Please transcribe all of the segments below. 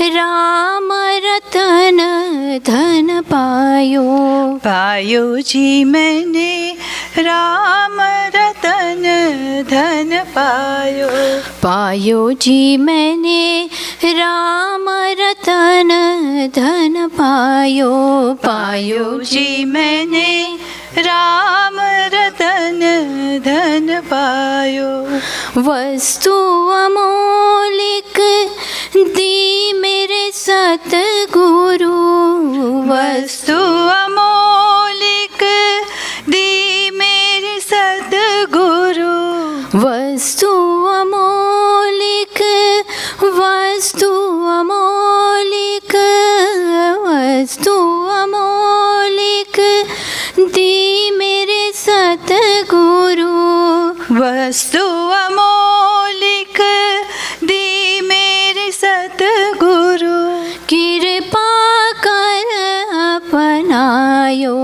राम रतन धन पायो। पायो जी मैंने राम रतन धन पायो। पायो जी मैंने राम रतन धन पायो। पायो जी मैंने राम रतन धन पायो। वस्तु अमोलिक दी मेरे सतगुरु। वस्तु अमोलिक दी मेरे सतगुरु। वस्तु अमोलिक, वस्तु अमोलिक, वस्तु अमोलिक दी मेरे सतगुरु। वस्तु अमोलिक दी मेरे सतगुरु। कृपा कर अपनायो।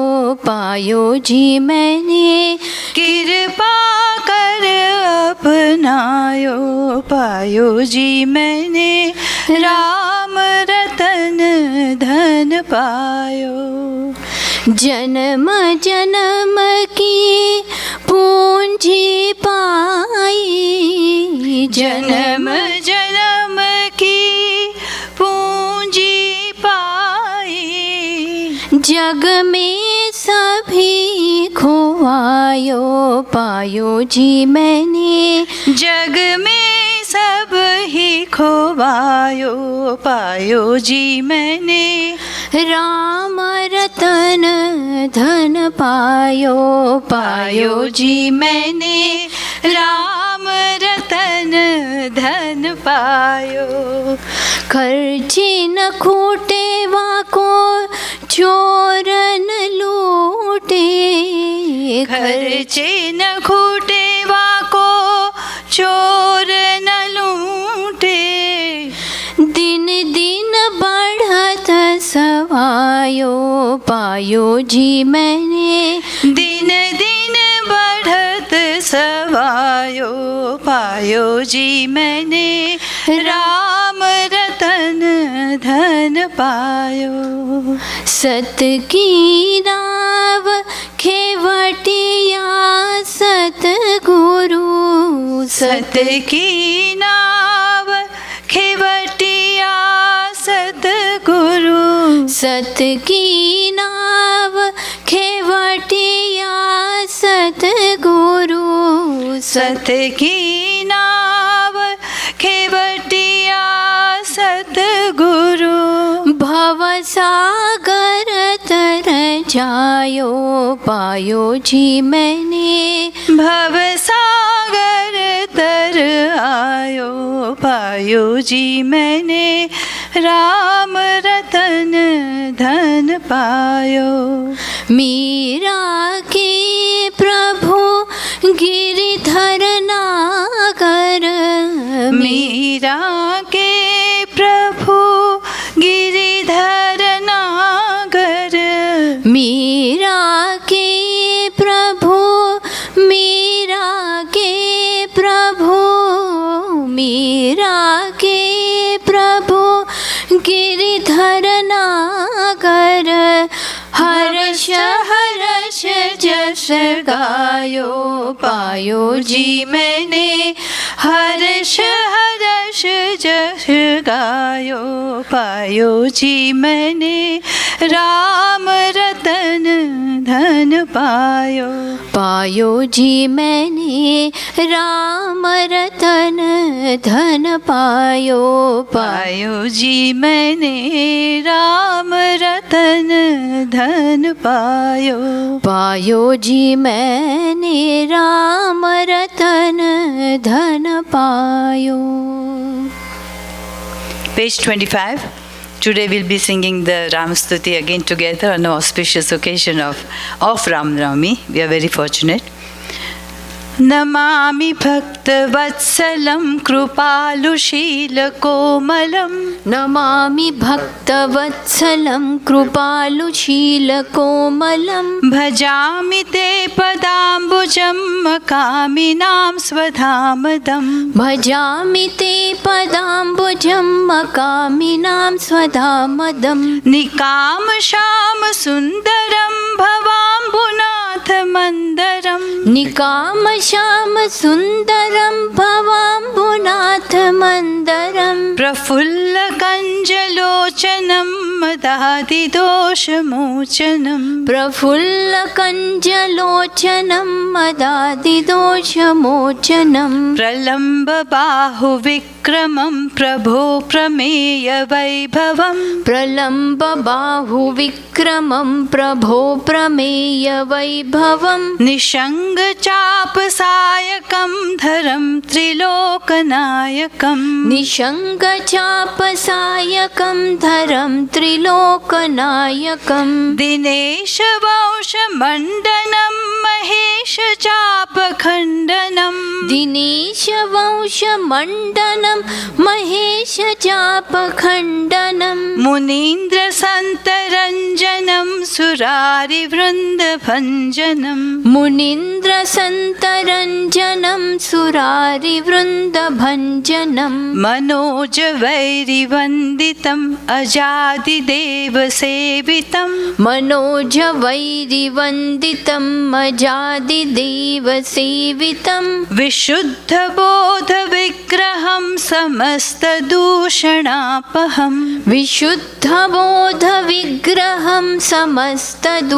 पायो जी मैंने कृपा कर अपनायो। पायो जी मैंने राम रतन धन पायो। जन्म जन्म की पूंजी पाई। जन्म जन्म की पूंजी पाई। जग में सभी खोवायो। पायो जी मैंने जग में सब ही खोवायो। पायो जी मैंने राम रतन धन पायो। पायो जी मैंने राम रतन धन पायो। खर्ची न खूटे वाको चोर न लूटे। खर्चे न खूटे वाको चोर न लूटे। दिन दिन बढ़त सवायो। पायो जी मैंने दिन दिन बढ़त सवायो। पायो जी मैंने राम रतन धन पायो। सत की नाव खेवटिया सतगुरु। सत की नाव खेवटिया सतगुरु। सत की नाव खेवटिया सतगुरु। सत की नाव खेवटिया सतगुरु। भव सागर तर जायो। पायो जी मैंने भव सागर तर आयो। पायो जी मैंने राम रतन धन पायो। मीरा के प्रभु गिरिधर नागर। मीरा के प्रभु गिरिधर नागर। मीरा के प्रभु, मीरा के प्रभु, मीरा के प्रभु गिरिधर नागर। हर्ष हर्ष जस गायो। पायो जी मैंने हर्ष हर्ष जस गायो। पायो जी मैंने राम रतन धन पायो। पायो जी मैंने राम रतन धन पायो। पायो जी मैंने राम रतन धन पायो। पायो जी मैंने राम रतन धन पायो। Page 25. Today we'll be singing the Ram Stuti again together on the auspicious occasion of Ram Navami. We are very fortunate. Namami भक्तवत्सलं कृपालुशीलकोमलं Namami भक्तवत्सलं कृपालुशीलकोमलं भजामि ते पदाम्बुजं मकामिनां स्वधामदं भजामि ते पदाम्बुजं मकामिनां स्वधामदं निकामश्यामसुन्दरं भवाम्बुनाथमन्दरं निकामश्यामसुन्दरं भवाम्बुनाथमन्दरं प्रफुल्लकञ्जलोचनं मदादिदोषमोचनं प्रफुल्लकञ्जलोचनं मदादिदोषमोचनं प्रलम्बबाहुविक्रमं प्रभो प्रमेयवैभवं प्रलम्बबाहुविक्रमं प्रभो प्रमेयवैभवं निषङ्गचापसायकं धरं त्रिलोकनायकं निषङ्गचापसायकं धरं त्रिलोकनायकं दिनेशवंशमण्डनं महेशचापखण्डनं दिनेशवंशमण्डनं महेशचापखण्डनं मुनीन्द्रसन्तरञ्जनं सुरारिवृन्दभञ्जनं मुनीन्द्रसन्तरञ्जनं सुरारिवृन्दभञ्जनं मनोजवैरिवन्दितम् अजादिदेवसेवितं मनोजवैरिवन्दितम् अजादिदेवसेवितं विशुद्धबोधविग्रहं समस्तदूषणापहं विशुद्धबोधविग्रहं समस्तदूषणापहं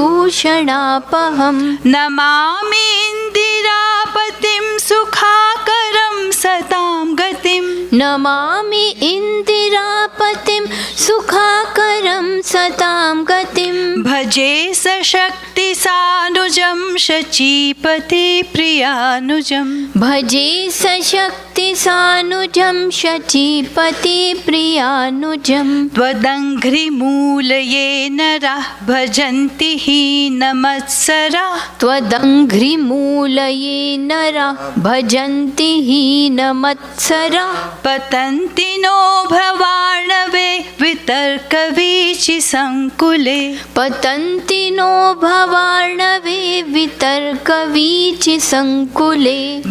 नमामि इन्दिरापतिं सुखाकरं सतां गतिं नमामि इन्दिरापतिं सुखाकरं सतां गतिं भजे सशक्तिसानुजं शचीपति प्रियानुजं भजे सशक्तिसानुजं शचीपति प्रियानुजं त्वदङ्घ्रिमूलये नरः भजन्ति हीनमत्सराः त्वदङ्घ्रिमूलये नरः भजन्ति हीनमत्सराः पतन्ति नो भवार्णवे वितर्कवीचिसङ्कुले पतन्ति नो भवार्णवे वितर्कवीचिसङ्कुले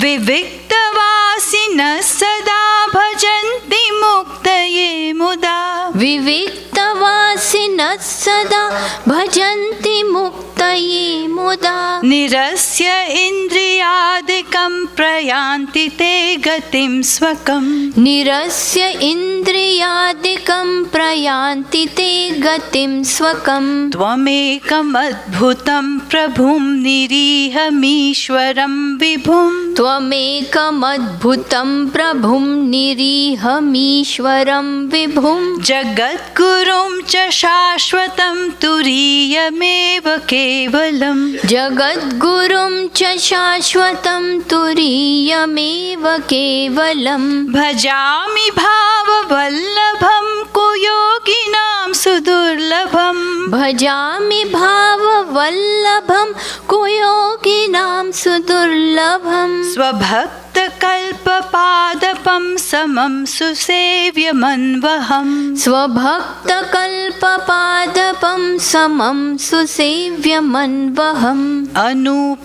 विविक्तवासिनः सदा भजन्ति मुक्तये मुदा विविक्तवासिनः सदा भजन्ति मुक्तये मुदा निरस्य इन्द्रियादिकं प्रयान्ति ते गतिं स्वकं निरस्य इन्द्रियादिकं प्रयान्ति ते गतिं स्वकं त्वमेकमद्भुतं प्रभुं निरीहमीश्वरं विभुं त्वमेकमद्भुतं प्रभुं निरीहमीश्वरं विभुं जगद्गुरुं च शाश्वतं तुरीयमेव केवलं जगद्गुरुं च शाश्वतं तुरीयमेव केवलं भजामि भाववल्लभं कुयोगिनां सुदुर्लभं भजामि भाववल्लभं कुयोगिनां सुदुर्लभं स्वभक्तकल्पपादपं समं सुसेव्यमन्वहम् स्वभक्तकल्पपादपं समं सुसेव्यमन्वहम् अनूपरूपभूपतिं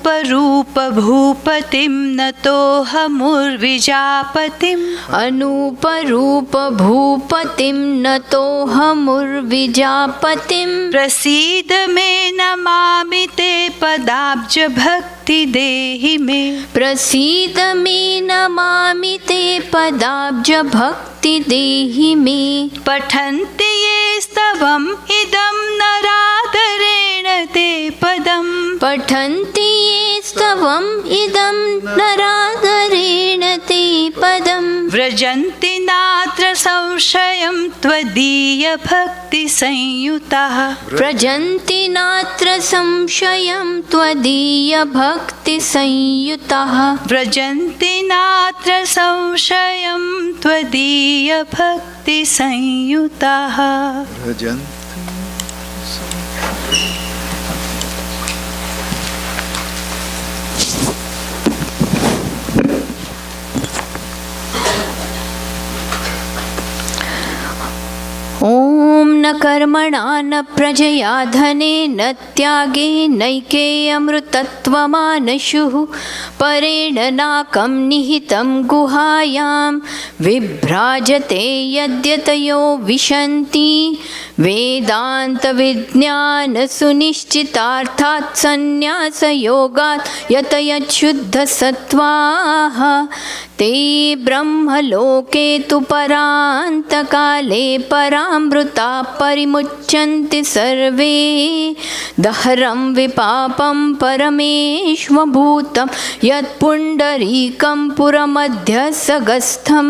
नतोऽहमुर्विजापतिम् अनूपरूपभूपतिं नतोऽहमुर्विजापतिं प्रसीद मे नमामि ते पदाब्जभक्ति देहि मे प्रसीद मे नमामि ते पदाब्जभक्ति देहि मे पठन्ति ये स्तवम् इदं नरादरेण ते पदम् पठन्ति ये स्तवम् इदं नरादरेण ते पदं व्रजन्ति नात्र संशयं त्वदीयभक्तिसंयुताः व्रजन्ति नात्र संशयं त्वदीयभक्तिसंयुतः व्रजन्ति नात्र संशयं त्वदीयभक्तिसंयुताः न कर्मणा न प्रजया धनेन त्यागे नैके अमृतत्वमानशुः परेण नाकं निहितं गुहायां विभ्राजते यद्यतयो विशन्ति वेदान्तविज्ञानसुनिश्चितार्थात् सन्न्यासयोगात् यतयच्छुद्धसत्त्वाः ते ब्रह्मलोके तु परान्तकाले परामृता परिमुच्यन्ति सर्वे दहरं विपापं परमेष्वभूतं यत्पुण्डरीकं पुरमध्यसगस्थं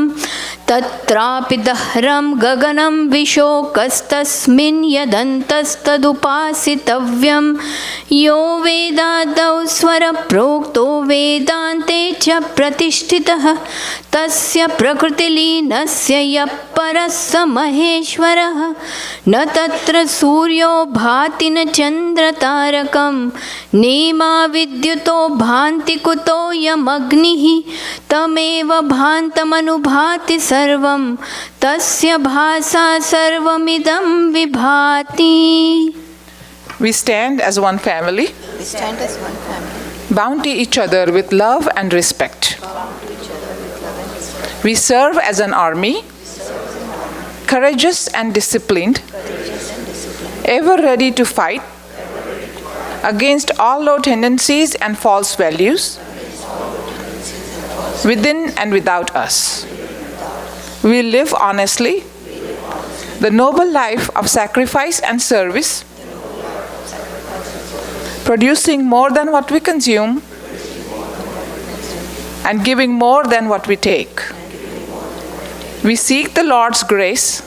तत्रापि दहरं गगनं विशोकस्तस्मिन् यदन्तस्तदुपासितव्यं यो वेदादौ स्वरप्रोक्तो वेदान्ते च प्रतिष्ठितः तस्य प्रकृतिलीनस्य यः परः स महेश्वरः न तत्र सूर्यो भाति न चन्द्रतारकं नेमा विद्युतो भान्ति कुतोऽयमग्निः तमेव भान्तमनुभाति सर्वं तस्य भासा सर्वमिदं विभाति. We stand as one family. Bound to each other with love and respect. We serve as an army, courageous and disciplined, ever ready to fight against all low tendencies and false values within and without us. We live honestly, the noble life of sacrifice and service, producing more than what we consume and giving more than what we take. We seek the Lord's grace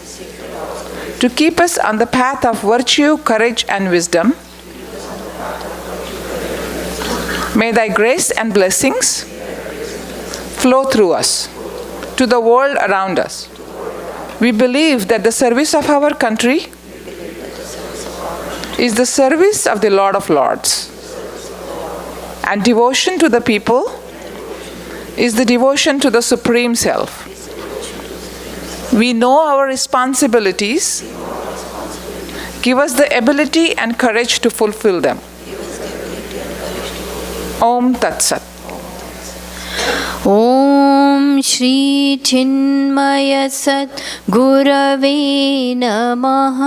to keep us on the path of virtue, courage, and wisdom. May thy grace and blessings flow through us to the world around us. We believe that the service of our country is the service of the Lord of Lords, and devotion to the people is the devotion to the Supreme Self. We know our responsibilities. Give us the ability and courage to fulfill them. Om Tat Sat. ॐ श्री चिन्मय सत् गुरवे नमः.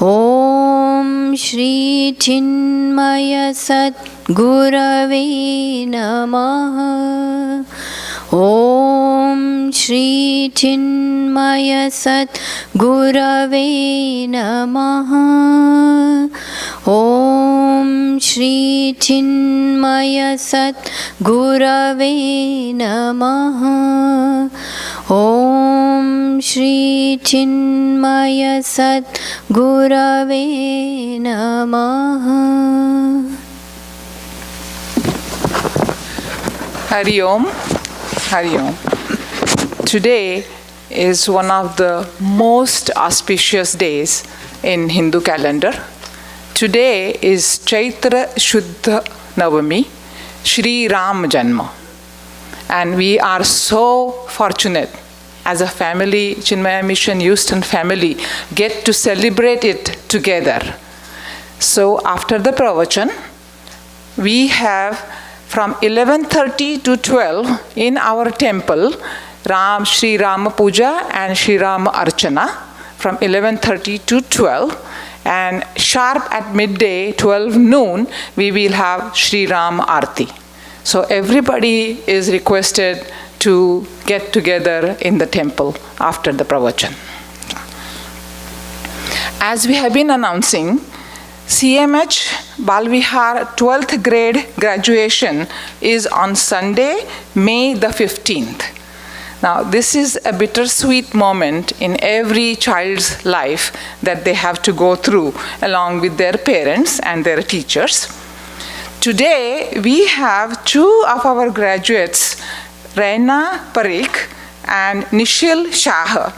ॐ श्री चिन्मय सत् गुरवे नमः. ॐ श्री चिन्मय सत् गुरवे नमः. ॐ श्री चिन्मय सत् गुरवे नमः. ॐ श्री चिन्मय सत् गुरवे नमः. Hari Om. Hari Om. Today is one of the most auspicious days in Hindu calendar. Today is Chaitra Shuddha Navami, Shri Ram Janma. And we are so fortunate as a family, Chinmaya Mission Houston family, get to celebrate it together. So after the pravachan, we have from 11:30 to 12 in our temple, Shri Rama Puja and Shri Rama Archana from 11:30 to 12. And sharp at midday, 12 noon, we will have Shri Ram Arti. So everybody is requested to get together in the temple after the pravachan. As we have been announcing, CMH Balvihar 12th grade graduation is on Sunday, May the 15th. Now, this is a bittersweet moment in every child's life that they have to go through along with their parents and their teachers. Today, we have two of our graduates, Raina Parikh and Nishil Shah,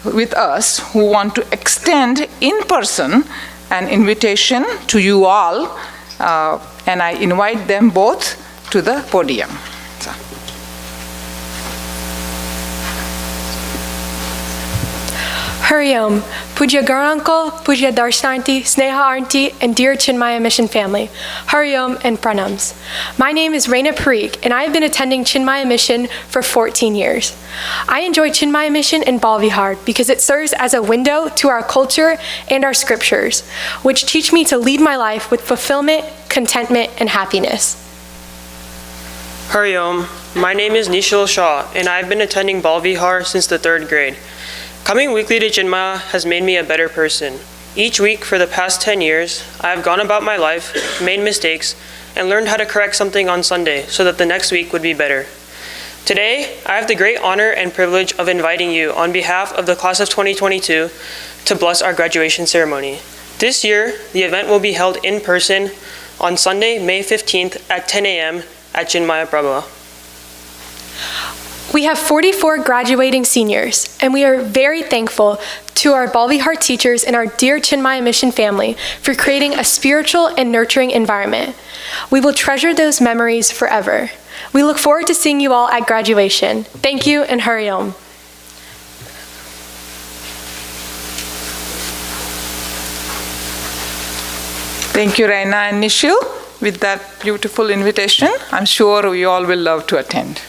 with us, who want to extend in person an invitation to you all, and I invite them both to the podium. Hari Om, Puja Garankal, Puja Darshanti, Sneha Auntie, and dear Chinmaya Mission family, Hari Om and Pranams. My name is Reina Parikh, and I have been attending Chinmaya Mission for 14 years. I enjoy Chinmaya Mission in Balvihar because it serves as a window to our culture and our scriptures, which teach me to lead my life with fulfillment, contentment, and happiness. Hari Om, my name is Nishil Shah, and I have been attending Balvihar since the 3rd grade. Coming weekly to Chinmaya has made me a better person. Each week for the past 10 years, I have gone about my life, made mistakes, and learned how to correct something on Sunday so that the next week would be better. Today, I have the great honor and privilege of inviting you on behalf of the class of 2022 to bless our graduation ceremony. This year, the event will be held in person on Sunday, May 15th at 10 a.m. at Chinmaya Prabha. We have 44 graduating seniors, and we are very thankful to our Balvihar teachers and our dear Chinmaya Mission family for creating a spiritual and nurturing environment. We will treasure those memories forever. We look forward to seeing you all at graduation. Thank you, and Hari Om. Thank you, Raina and Nishil, with that beautiful invitation. I'm sure we all will love to attend.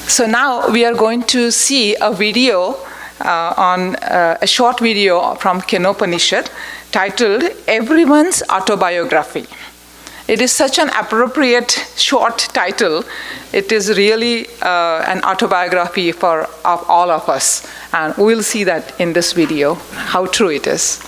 So now we are going to see a video a short video from Kenopanishad titled Everyone's Autobiography. It is such an appropriate short title. It is really an autobiography of all of us. And we'll see that in this video, how true it is.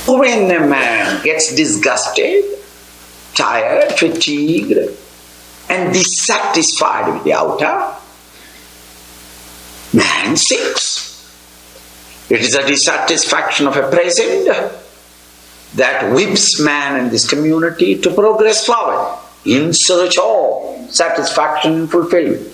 When a man gets disgusted, tired, fatigued, and dissatisfied with the outer, man sinks. It is a dissatisfaction of a present that whips man and this community to progress forward in search of satisfaction and fulfillment.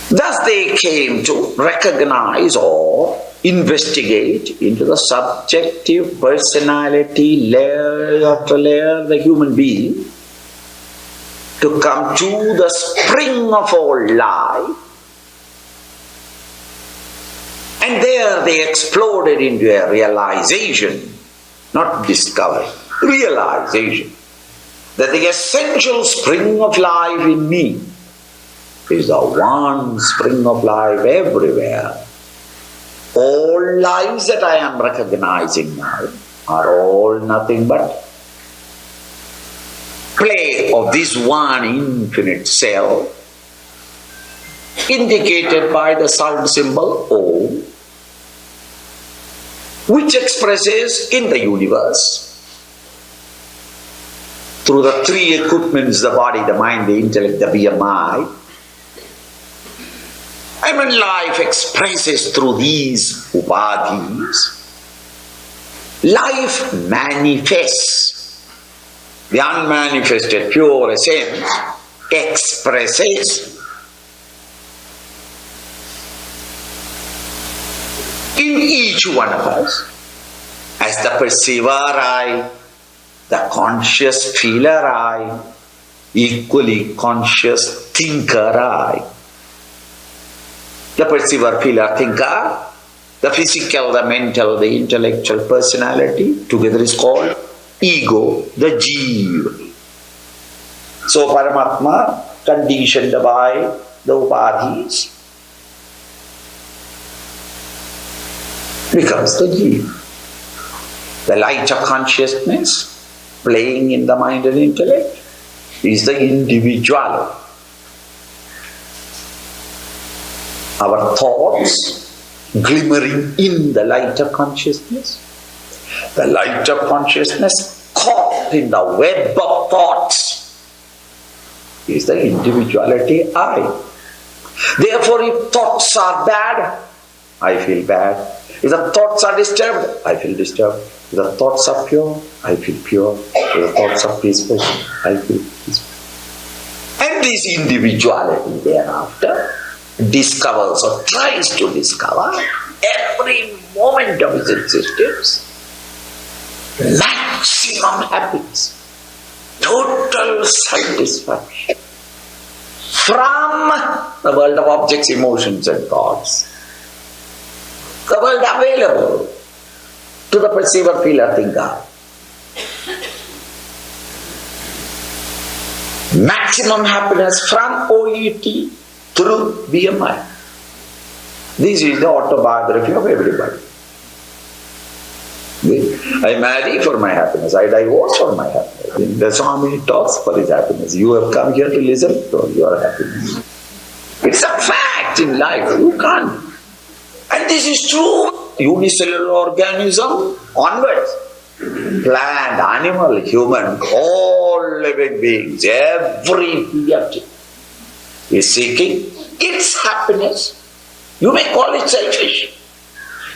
Thus they came to recognize or investigate into the subjective personality, layer after layer, the human being, to come to the spring of all life. And there they exploded into a realization, not discovery, realization, that the essential spring of life in me is the one spring of life everywhere. All lives that I am recognizing now are all nothing but play of this one infinite self, indicated by the sound symbol O, which expresses in the universe through the three equipments, the body, the mind, the intellect, the BMI. And when life expresses through these upadhis, life manifests. The unmanifested pure essence expresses in each one of us as the perceiver I, the conscious feeler I, equally conscious thinker I. The perceiver, feeler, thinker, the physical, the mental, the intellectual personality, together is called ego, the Jeev. So Paramatma, conditioned by the upadhis, becomes the Jeev. The light of consciousness playing in the mind and intellect is the individual. Our thoughts glimmering in the light of consciousness. The light of consciousness caught in the web of thoughts is the individuality I. Therefore, if thoughts are bad, I feel bad. If the thoughts are disturbed, I feel disturbed. If the thoughts are pure, I feel pure. If the thoughts are peaceful, I feel peaceful. And this individuality thereafter discovers or tries to discover every moment of his existence, maximum happiness, total satisfaction from the world of objects, emotions and thoughts, the world available to the perceiver, feeler, thinker. Maximum happiness from OET through BMI. This is the autobiography of everybody. I marry for my happiness. I divorce for my happiness. The Swami talks for his happiness. You have come here to listen to your happiness. It's a fact in life. You can't. And this is true. Unicellular organism onwards. Plant, animal, human, all living beings, every being is seeking its happiness. You may call it selfish.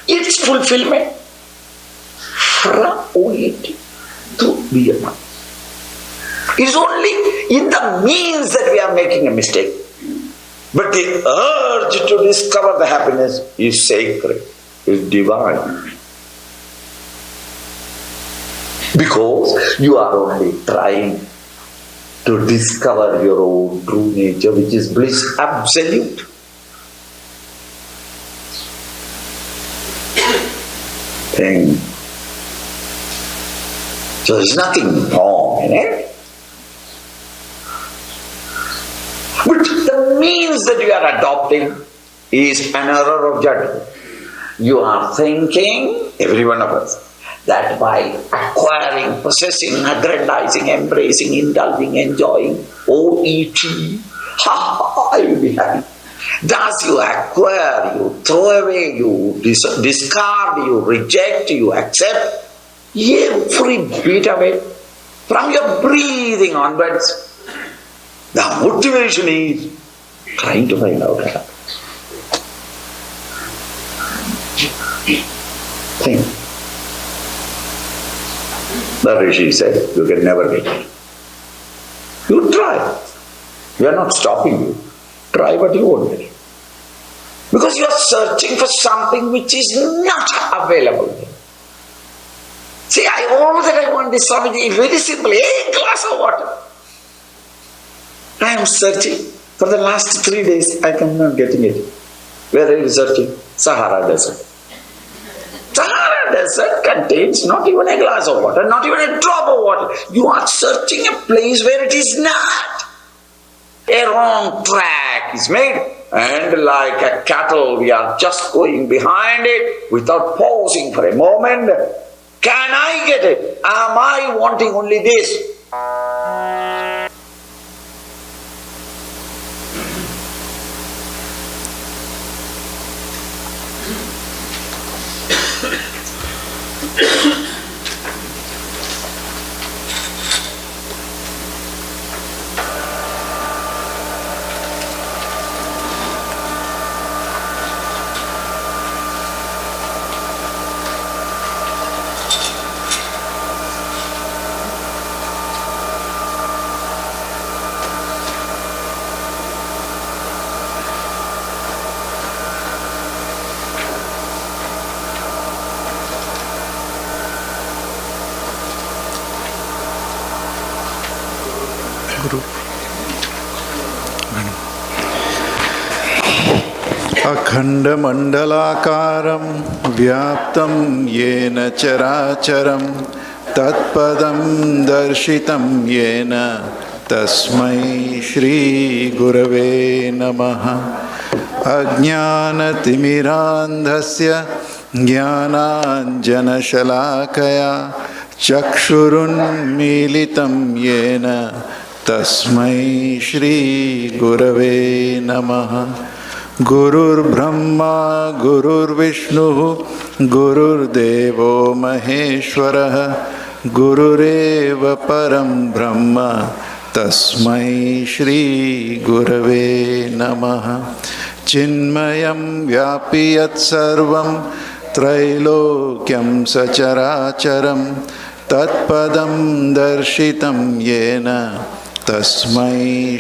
Its fulfillment from OET to BMI. It's only in the means that we are making a mistake. But the urge to discover the happiness is sacred, is divine. Because you are only trying to discover your own true nature, which is bliss absolute. So there's nothing wrong in it. But the means that you are adopting is an error of judgment. You are thinking, every one of us, that by acquiring, possessing, aggrandizing, embracing, indulging, enjoying, OET, I will be happy. Thus you acquire, you throw away, you discard, you reject, you accept every bit of it from your breathing onwards. The motivation is trying to find out happiness. Think. The Rishi said, you can never get it. You try. We are not stopping you. Try, but you won't get it. Because you are searching for something which is not available. See, all that I want is something very simple, a glass of water. I am searching. For the last 3 days, I am not getting it. Where are you searching? Sahara Desert. Sahara Desert contains not even a glass of water, not even a drop of water. You are searching a place where it is not. A wrong track is made, and like a cattle, we are just going behind it without pausing for a moment. Can I get it? Am I wanting only this? अखण्डमण्डलाकारं व्याप्तं येन चराचरं तत्पदं दर्शितं येन तस्मै श्रीगुरवे नमः। अज्ञानतिमिरान्धस्य ज्ञानाञ्जनशलाकया चक्षुरुन्मीलितं येन तस्मै श्रीगुरवे नमः। गुरुर्ब्रह्मा गुरुर्विष्णुः गुरुर्देवो महेश्वरः गुरुरेव परं ब्रह्म तस्मै श्रीगुरवे नमः। चिन्मयं व्यापि यत्सर्वं त्रैलोक्यं सचराचरं तत्पदं दर्शितं येन तस्मै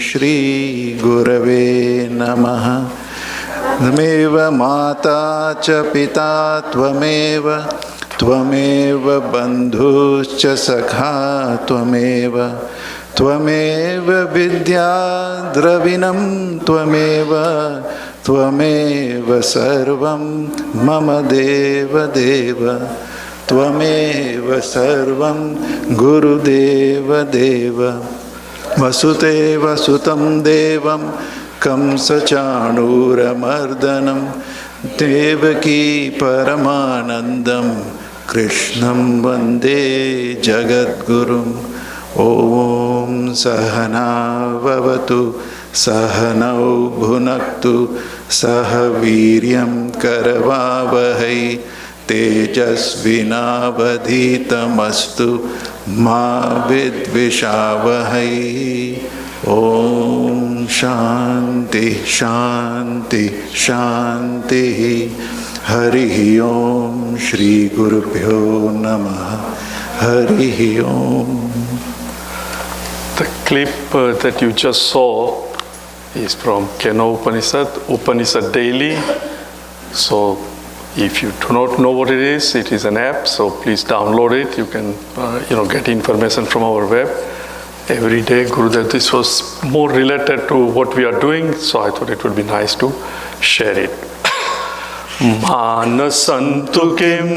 श्रीगुरवे नमः। त्वमेव माता च पिता त्वमेव त्वमेव बन्धुश्च सखा त्वमेव त्वमेव विद्या द्रविणं त्वमेव त्वमेव सर्वं मम देव देव त्वमेव सर्वं गुरुदेव देव वसुदेव सुतं देवं कंसचाणूरमर्दनं देवकी परमानन्दं कृष्णं वन्दे जगद्गुरुम् ॐ सहना भवतु सहनौ भुनक्तु सह वीर्यं करवावहै तेजस्विनावधीतमस्तु मा विद्विषावहै ॐ शान्ति शान्ति शान्तिः हरिः ॐ श्रीगुरुभ्यो नमः हरिः ॐ. The clip that you just saw is from Kena Upanishad Daily. So if you do not know what it is an app, so please download it. You can get information from our web every day. Gurudev, this was more related to what we are doing, so I thought it would be nice to share it. Manasantu kim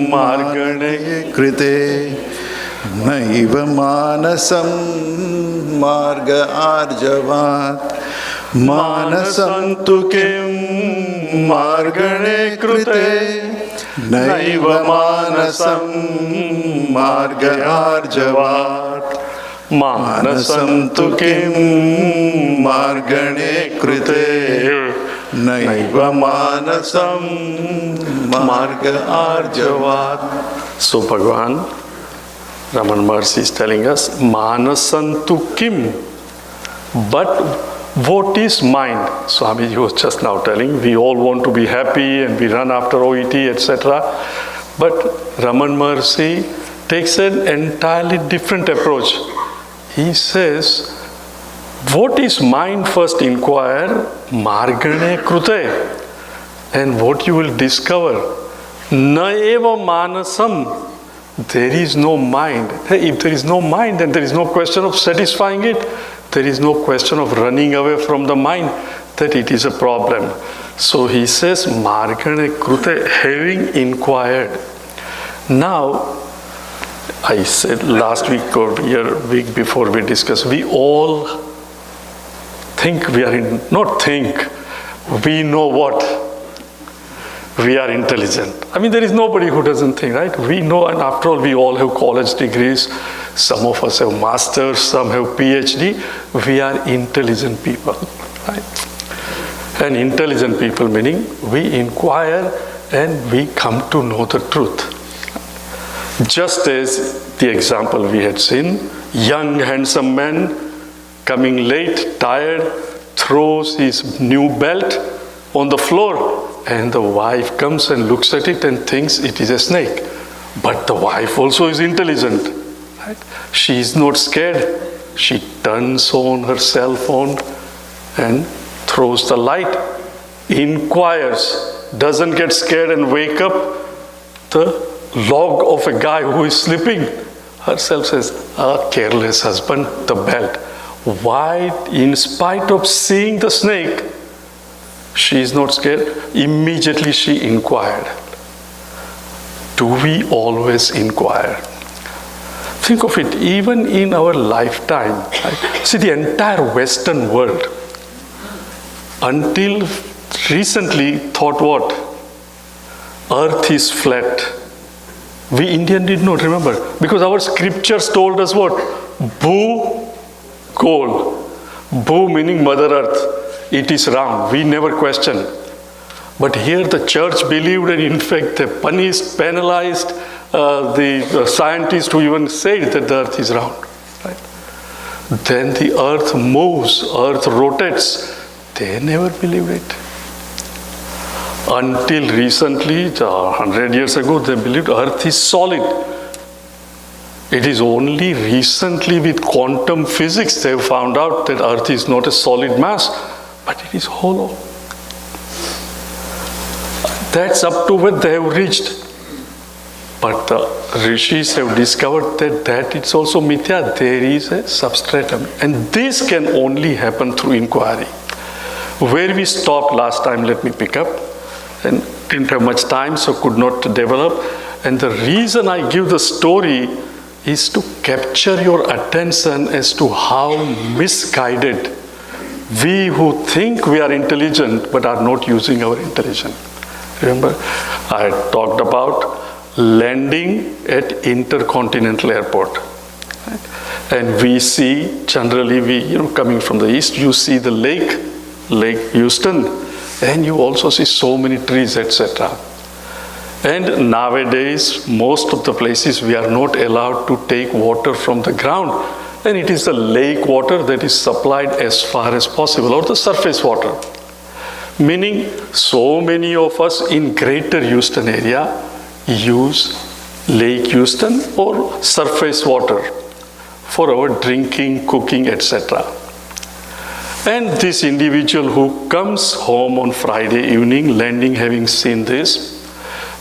margane कृते नैव मानसं मार्ग आर्जवात् मानसन्तु किं मार्गणे कृते नैव मानसं मार्ग आर्जवात् मानसन्तु किं मार्गणे कृते नैव मानसं मार्ग आर्जवात्. So Bhagavan Raman Maharshi is telling us, Manasantu kim, but what is mind? Swamiji was just now telling, we all want to be happy and we run after OET, etc. But Raman Maharshi takes an entirely different approach. He says, what is mind? First inquire, margane krute. And what you will discover, na eva manasam, there is no mind. If there is no mind, then there is no question of satisfying it. There is no question of running away from the mind, that it is a problem. So he says, margane krute, having inquired. Now, I said last week or week before we discussed, we all think we are we know what? We are intelligent. I mean, there is nobody who doesn't think, right? We know, and after all, we all have college degrees. Some of us have masters, some have PhD. We are intelligent people, right? And intelligent people meaning we inquire and we come to know the truth. Just as the example we had seen, young handsome man coming late, tired, throws his new belt on the floor, and the wife comes and looks at it and thinks it is a snake. But the wife also is intelligent, right? She is not scared. She turns on her cell phone and throws the light, inquires, doesn't get scared and wake up the log of a guy who is sleeping. Herself says, a careless husband, the belt. Why, in spite of seeing the snake, she is not scared? Immediately she inquired. Do we always inquire? Think of it, even in our lifetime. Right? See, the entire Western world, until recently, thought what? Earth is flat. We Indian did not remember, because our scriptures told us what? Bhu Gol. Bhu meaning Mother Earth. It is round. We never questioned. But here the church believed, and in fact they punished, penalized the scientists who even said that the earth is round. Right? Then the earth moves, earth rotates. They never believed it. Until recently, 100 years ago, they believed earth is solid. It is only recently with quantum physics they have found out that earth is not a solid mass, but it is hollow. That's up to what they have reached. But the rishis have discovered that it's also mithya. There is a substratum. And this can only happen through inquiry. Where we stopped last time, let me pick up. And didn't have much time, so could not develop. And the reason I give the story is to capture your attention as to how misguided we who think we are intelligent but are not using our intelligence. Remember, I had talked about landing at Intercontinental Airport. Right? And we see, generally coming from the east, you see the Lake Houston, and you also see so many trees, etc. And nowadays, most of the places we are not allowed to take water from the ground, and it is the lake water that is supplied as far as possible, or the surface water. Meaning, so many of us in Greater Houston area use Lake Houston or surface water for our drinking, cooking, etc. And this individual who comes home on Friday evening, landing, having seen this,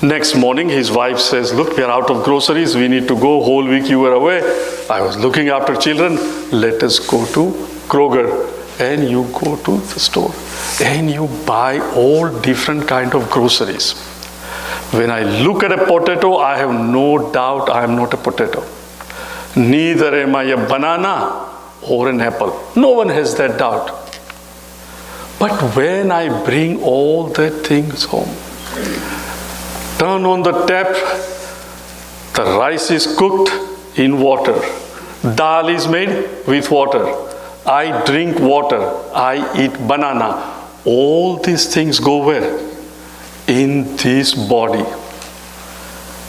next morning his wife says, look, we are out of groceries, we need to go, whole week you were away, I was looking after children, let us go to Kroger. And you go to the store and you buy all different kind of groceries. When I look at a potato, I have no doubt I am not a potato. Neither am I a banana or an apple. No one has that doubt. But when I bring all the things home, turn on the tap, the rice is cooked in water. Dal is made with water. I drink water. I eat banana. All these things go where? In this body.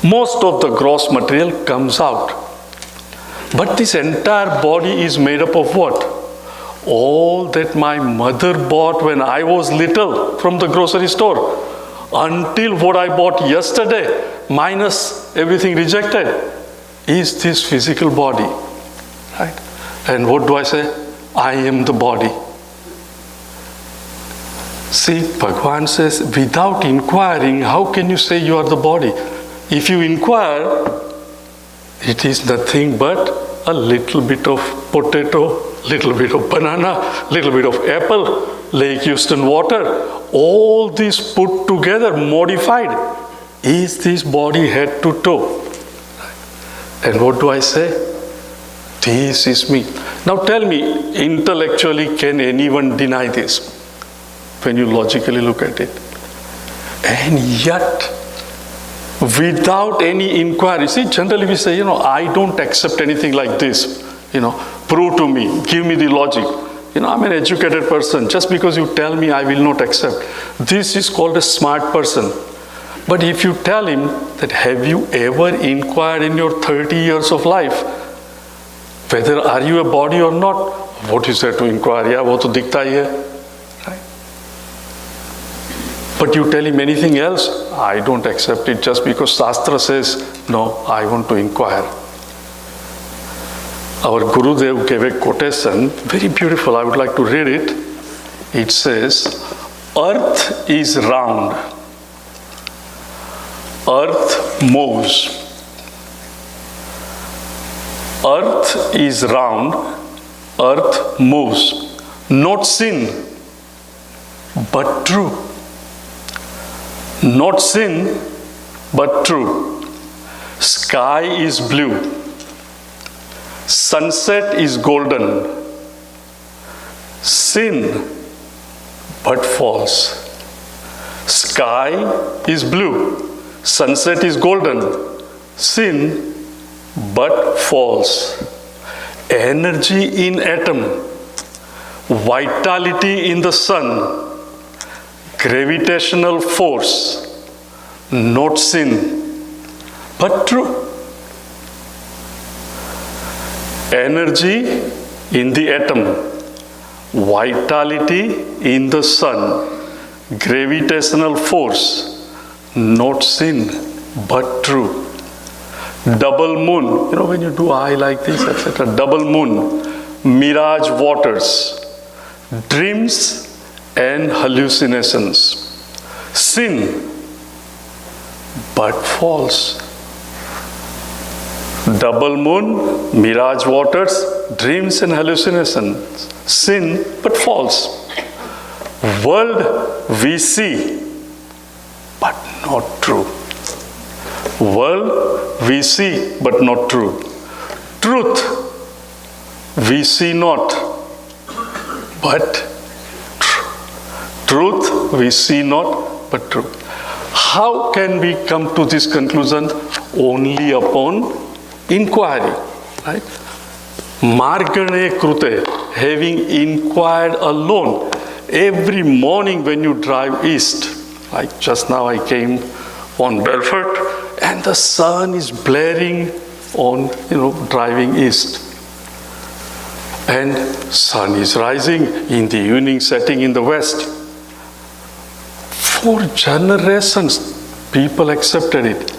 Most of the gross material comes out. But this entire body is made up of what? All that my mother bought when I was little from the grocery store, until what I bought yesterday, minus everything rejected, is this physical body. Right? And what do I say? I am the body. See, Bhagavan says, without inquiring, how can you say you are the body? If you inquire, it is nothing but a little bit of potato, little bit of banana, little bit of apple, Lake Houston water, all this put together, modified, is this body head to toe. And what do I say? This is me. Now tell me, intellectually, can anyone deny this? When you logically look at it. And yet, without any inquiry, see, generally we say, I don't accept anything like this. Prove to me, give me the logic. I'm an educated person. Just because you tell me, I will not accept. This is called a smart person. But if you tell him that, have you ever inquired in your 30 years of life, whether are you a body or not? What is there to inquire? Yeah, wo to dikhta hi hai. Right? But you tell him anything else, I don't accept it just because Shastra says, no, I want to inquire. Our Gurudev gave a quotation, very beautiful, I would like to read it. It says, earth is round, earth moves. Earth is round, earth moves. Not sin, but true. Not sin, but true. Sky is blue. Sunset is golden. Sin, but false. Sky is blue. Sunset is golden. Sin, but false. Energy in atom, vitality in the sun, gravitational force, not sin, but true. Energy in the atom, vitality in the sun, gravitational force, not sin, but true. Double moon, when you do eye like this, etc. Double moon, mirage waters, dreams and hallucinations. Sin, but false. Double moon, mirage waters, dreams and hallucinations, sin but false. World we see, but not true. World we see, but not true. Truth we see not, but truth we see not, but true. How can we come to this conclusion? Only upon inquiry, right? Margane krute, having inquired alone. Every morning when you drive east, like just now I came on Belfort, and the sun is blaring on, driving east. And sun is rising in the evening setting in the west. For generations, people accepted it.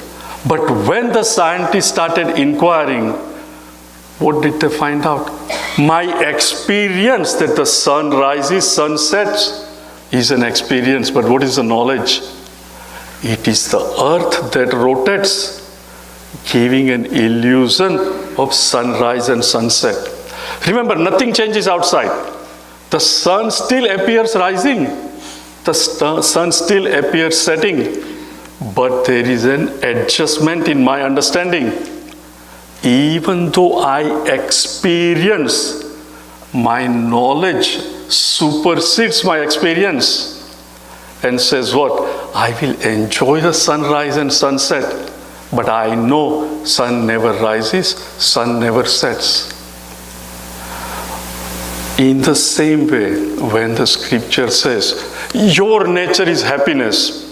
But when the scientists started inquiring, what did they find out? My experience that the sun rises, sun sets, is an experience. But what is the knowledge? It is the earth that rotates, giving an illusion of sunrise and sunset. Remember, nothing changes outside. The sun still appears rising. The sun still appears setting. But there is an adjustment in my understanding. Even though I experience, my knowledge supersedes my experience and says what? I will enjoy the sunrise and sunset, but I know sun never rises, sun never sets. In the same way, when the scripture says, your nature is happiness,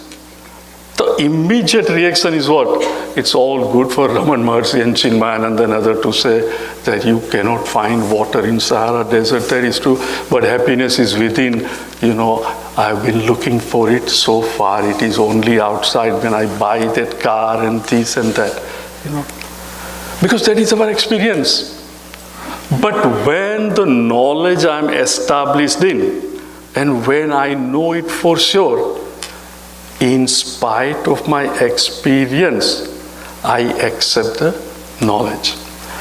the immediate reaction is what? It's all good for Raman Maharshi and Chinmaya and another to say that you cannot find water in Sahara Desert. That is true, but happiness is within. I've been looking for it so far. It is only outside when I buy that car and this and that. Because that is our experience. But when the knowledge I'm established in, and when I know it for sure, in spite of my experience, I accept the knowledge.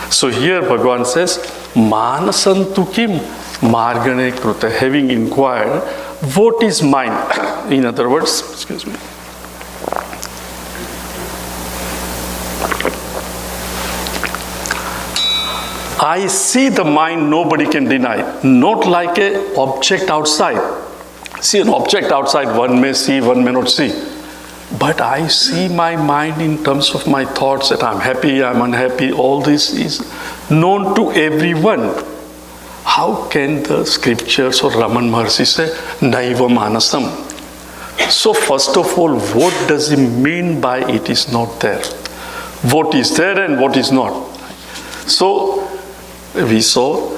So here Bhagavan says, Manasantu kim margane kruta, having inquired, what is mine? In other words, excuse me. I see the mind nobody can deny, not like an object outside. See, an object outside one may see, one may not see. But I see my mind in terms of my thoughts that I'm happy, I'm unhappy. All this is known to everyone. How can the scriptures or Raman Maharshi say, Naiva Manasam? So first of all, what does he mean by it is not there? What is there and what is not? So we saw,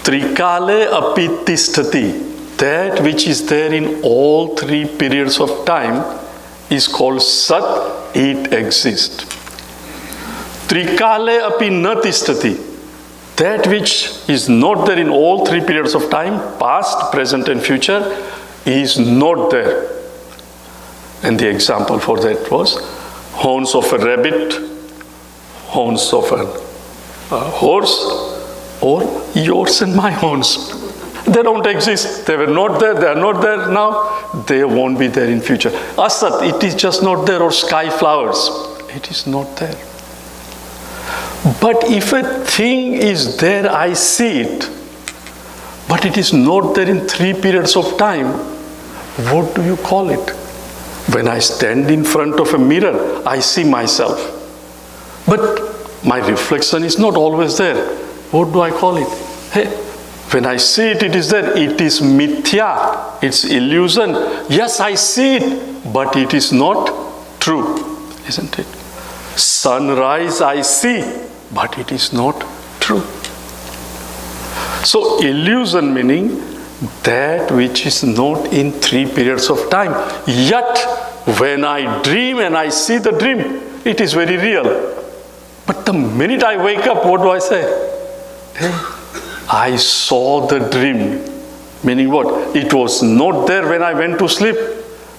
Trikale api tisthati. That which is there in all three periods of time is called Sat, it exists. Trikale api na tisthati. That which is not there in all three periods of time, past, present and future, is not there. And the example for that was horns of a rabbit, horns of a horse, or yours and my horns. They don't exist. They were not there. They are not there now. They won't be there in future. Asat, it is just not there. Or sky flowers, it is not there. But if a thing is there, I see it, but it is not there in three periods of time, what do you call it? When I stand in front of a mirror, I see myself, but my reflection is not always there. What do I call it? Hey, when I see it, it is there. It is mithya. It's illusion. Yes, I see it, but it is not true, isn't it? Sunrise I see, but it is not true. So illusion meaning that which is not in three periods of time. Yet when I dream and I see the dream, it is very real. But the minute I wake up, what do I say? Hey, I saw the dream. Meaning what? It was not there when I went to sleep,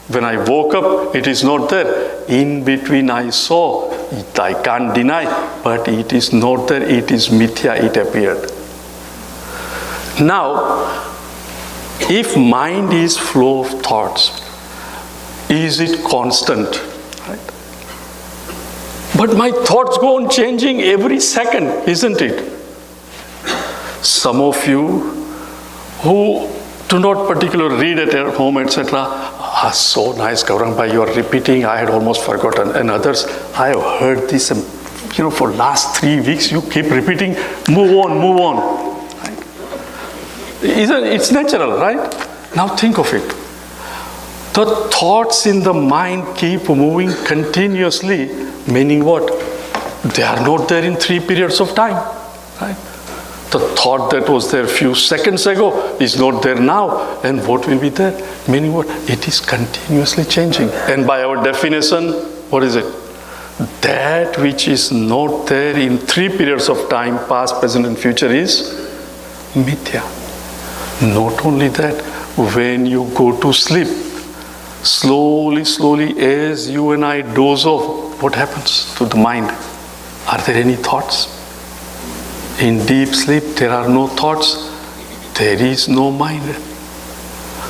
When I woke up, it is not there. In between I saw, I can't deny, but it is not there, it is mithya, it appeared. Now, if mind is flow of thoughts, is it constant? Right? But my thoughts go on changing every second, isn't it? Some of you who do not particularly read at home, etc., are so nice, Gaurangbhai, you are repeating, I had almost forgotten. And others, I have heard this, for last 3 weeks, you keep repeating, move on, move on. Right? It's natural, right? Now think of it. The thoughts in the mind keep moving continuously, meaning what? They are not there in 3 periods of time, right? The thought that was there a few seconds ago is not there now, and what will be there? Meaning what? It is continuously changing. And by our definition, what is it? That which is not there in 3 periods of time, past, present, and future, is mithya. Not only that, when you go to sleep, slowly, as you and I doze off, what happens to the mind? Are there any thoughts? In deep sleep, there are no thoughts. There is no mind.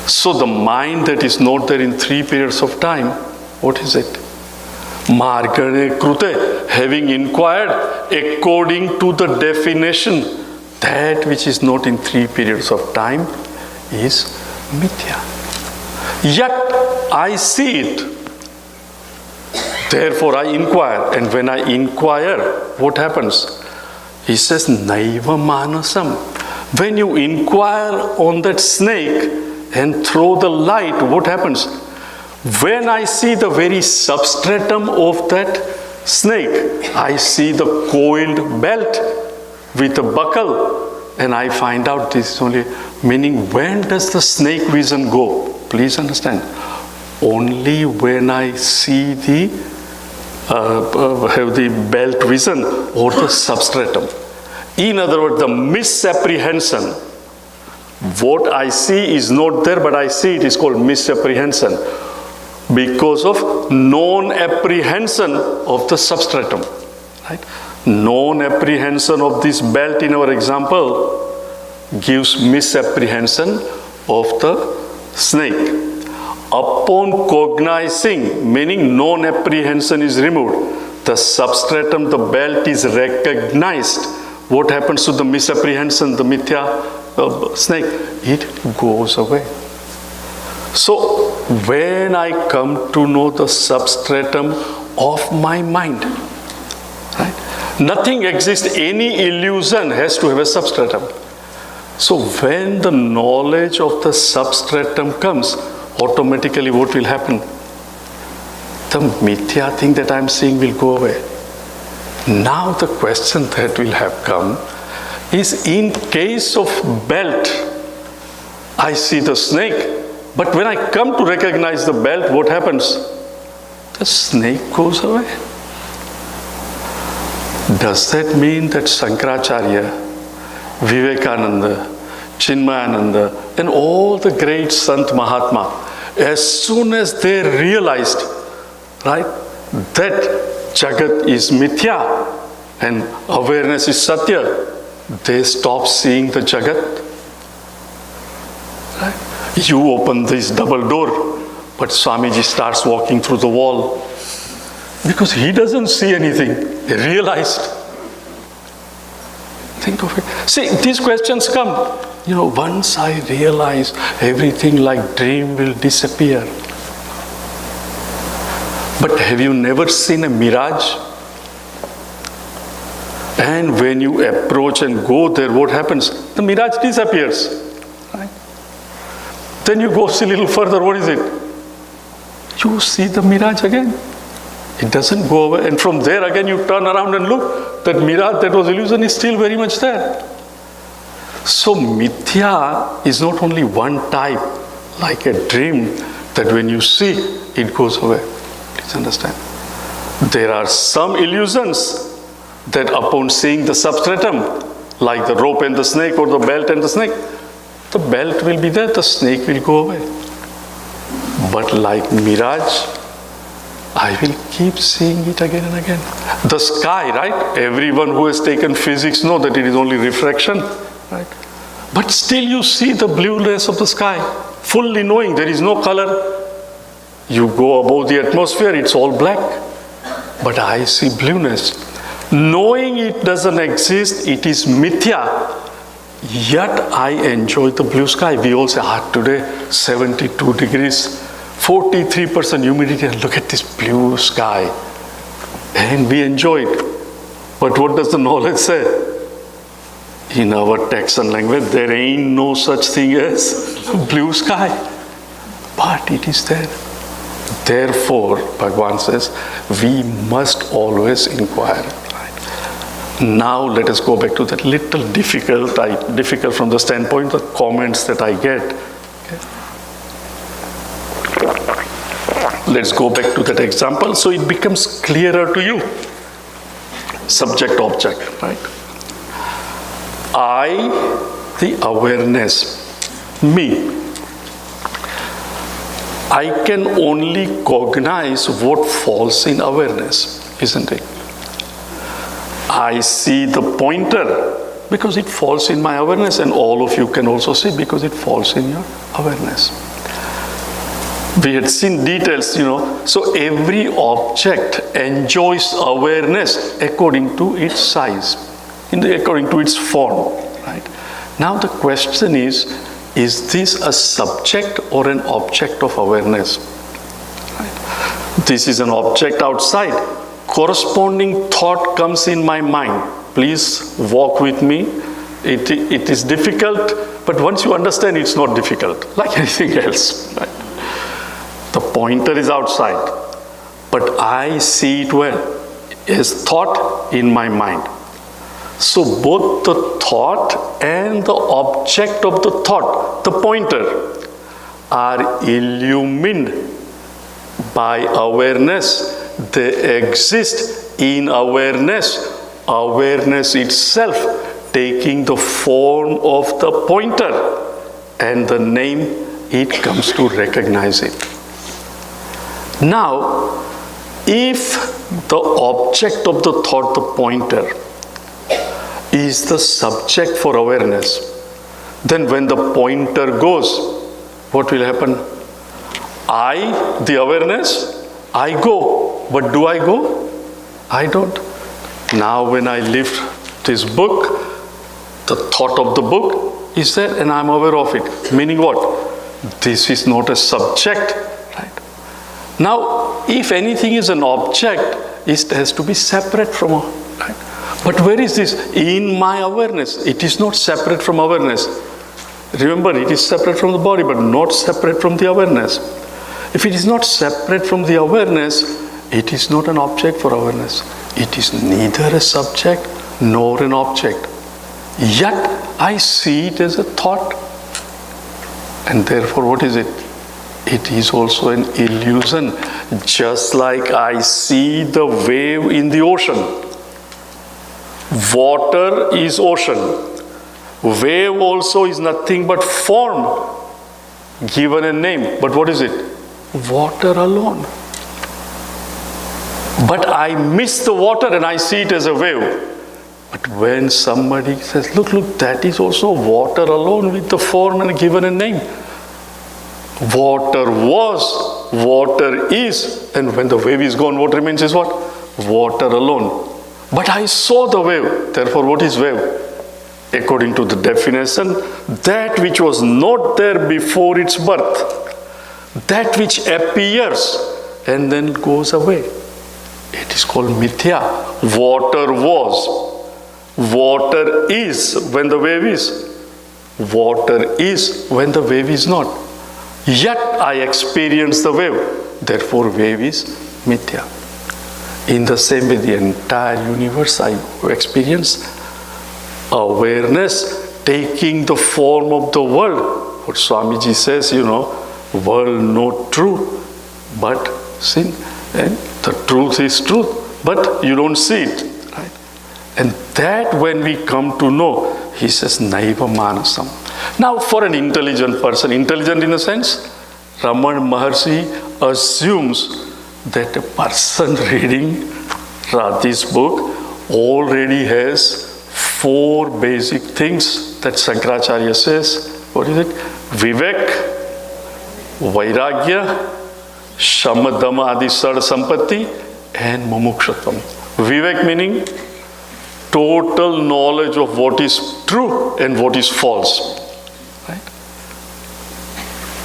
So the mind that is not there in 3 periods of time, what is it? Margane krute, having inquired according to the definition, that which is not in 3 periods of time is mithya. Yet I see it. Therefore I inquire. And when I inquire, what happens? He says, Naiva Manasam. When you inquire on that snake and throw the light, what happens? When I see the very substratum of that snake, I see the coiled belt with a buckle, and I find out this is only, meaning when does the snake vision go? Please understand. Only when I see have the belt vision or the substratum. In other words, the misapprehension. What I see is not there, but I see it is called misapprehension because of non-apprehension of the substratum. Right? Non-apprehension of this belt in our example gives misapprehension of the snake. Upon cognizing, meaning non-apprehension is removed, the substratum, the belt is recognized. What happens to the misapprehension, the mithya snake? It goes away. So, when I come to know the substratum of my mind, right? Nothing exists, any illusion has to have a substratum. So, when the knowledge of the substratum comes, automatically what will happen? The mithya thing that I am seeing will go away. Now the question that will have come is, in case of belt, I see the snake, but when I come to recognize the belt, what happens? The snake goes away. Does that mean that Shankaracharya, Vivekananda, Chinmaya, and all the great Sant Mahatma, as soon as they realized, right, that Jagat is mithya and awareness is satya, they stop seeing the Jagat. Right? You open this double door, but Swamiji starts walking through the wall because he doesn't see anything. He realized. Think of it. See, these questions come. Once I realize everything like dream will disappear. But have you never seen a mirage? And when you approach and go there, what happens? The mirage disappears. Right? Then you go see a little further, what is it? You see the mirage again. It doesn't go away. And from there again you turn around and look. That mirage, that was illusion, is still very much there. So mithya is not only one type, like a dream, that when you see, it goes away. Please understand. There are some illusions that upon seeing the substratum, like the rope and the snake or the belt and the snake, the belt will be there, the snake will go away. But like mirage, I will keep seeing it again and again. The sky, right? Everyone who has taken physics know that it is only refraction, right? But still you see the blueness of the sky, fully knowing there is no color. You go above the atmosphere, it's all black. But I see blueness. Knowing it doesn't exist, it is mithya. Yet I enjoy the blue sky. We all say, today 72 degrees, 43% humidity, and look at this blue sky. And we enjoy it. But what does the knowledge say? In our text and language, there ain't no such thing as blue sky. But it is there. Therefore, Bhagavan says, we must always inquire. Right? Now let us go back to that little difficult from the standpoint of the comments that I get. Okay. Let's go back to that example so it becomes clearer to you. Subject, object, right? I, the awareness, me. I can only cognize what falls in awareness, isn't it? I see the pointer because it falls in my awareness, and all of you can also see because it falls in your awareness. We had seen details, so every object enjoys awareness according to its size, according to its form, right? Now the question is this a subject or an object of awareness? Right. This is an object outside. Corresponding thought comes in my mind. Please walk with me. It is difficult, but once you understand, it's not difficult, like anything else. Right. The pointer is outside, but I see it well as thought in my mind. So both the thought and the object of the thought, the pointer, are illumined by awareness. They exist in awareness, awareness itself taking the form of the pointer and the name it comes to recognize it. Now, if the object of the thought, the pointer, is the subject for awareness, then when the pointer goes, what will happen? I, the awareness, I go. But do I go? I don't. Now when I lift this book, the thought of the book is there and I'm aware of it. Meaning what? This is not a subject, right? Now, if anything is an object, it has to be separate from a, right? But where is this? In my awareness. It is not separate from awareness. Remember, it is separate from the body, but not separate from the awareness. If it is not separate from the awareness, it is not an object for awareness. It is neither a subject nor an object. Yet, I see it as a thought. And therefore, what is it? It is also an illusion. Just like I see the wave in the ocean. Water is ocean. Wave also is nothing but form given a name. But what is it? Water alone. But I miss the water and I see it as a wave. But when somebody says, look, that is also water alone with the form and given a name. Water was, water is, and when the wave is gone, what remains is what? Water alone. But I saw the wave. Therefore, what is wave? According to the definition, that which was not there before its birth, that which appears and then goes away. It is called mithya. Water was. Water is when the wave is. Water is when the wave is not. Yet I experience the wave. Therefore, wave is mithya. In the same way, the entire universe I experience awareness taking the form of the world. What Swamiji says, world not true, but sin. And the truth is truth, but you don't see it. Right? And that when we come to know, he says, Naiva Manasam. Now, for an intelligent person, intelligent in a sense, Raman Maharshi assumes that a person reading this book already has 4 basic things that Shankaracharya says. What is it? Vivek, Vairagya, Shama, Dhamma, Adi, Sada, Sampatti, and Mumukshutvam. Vivek meaning total knowledge of what is true and what is false. Right?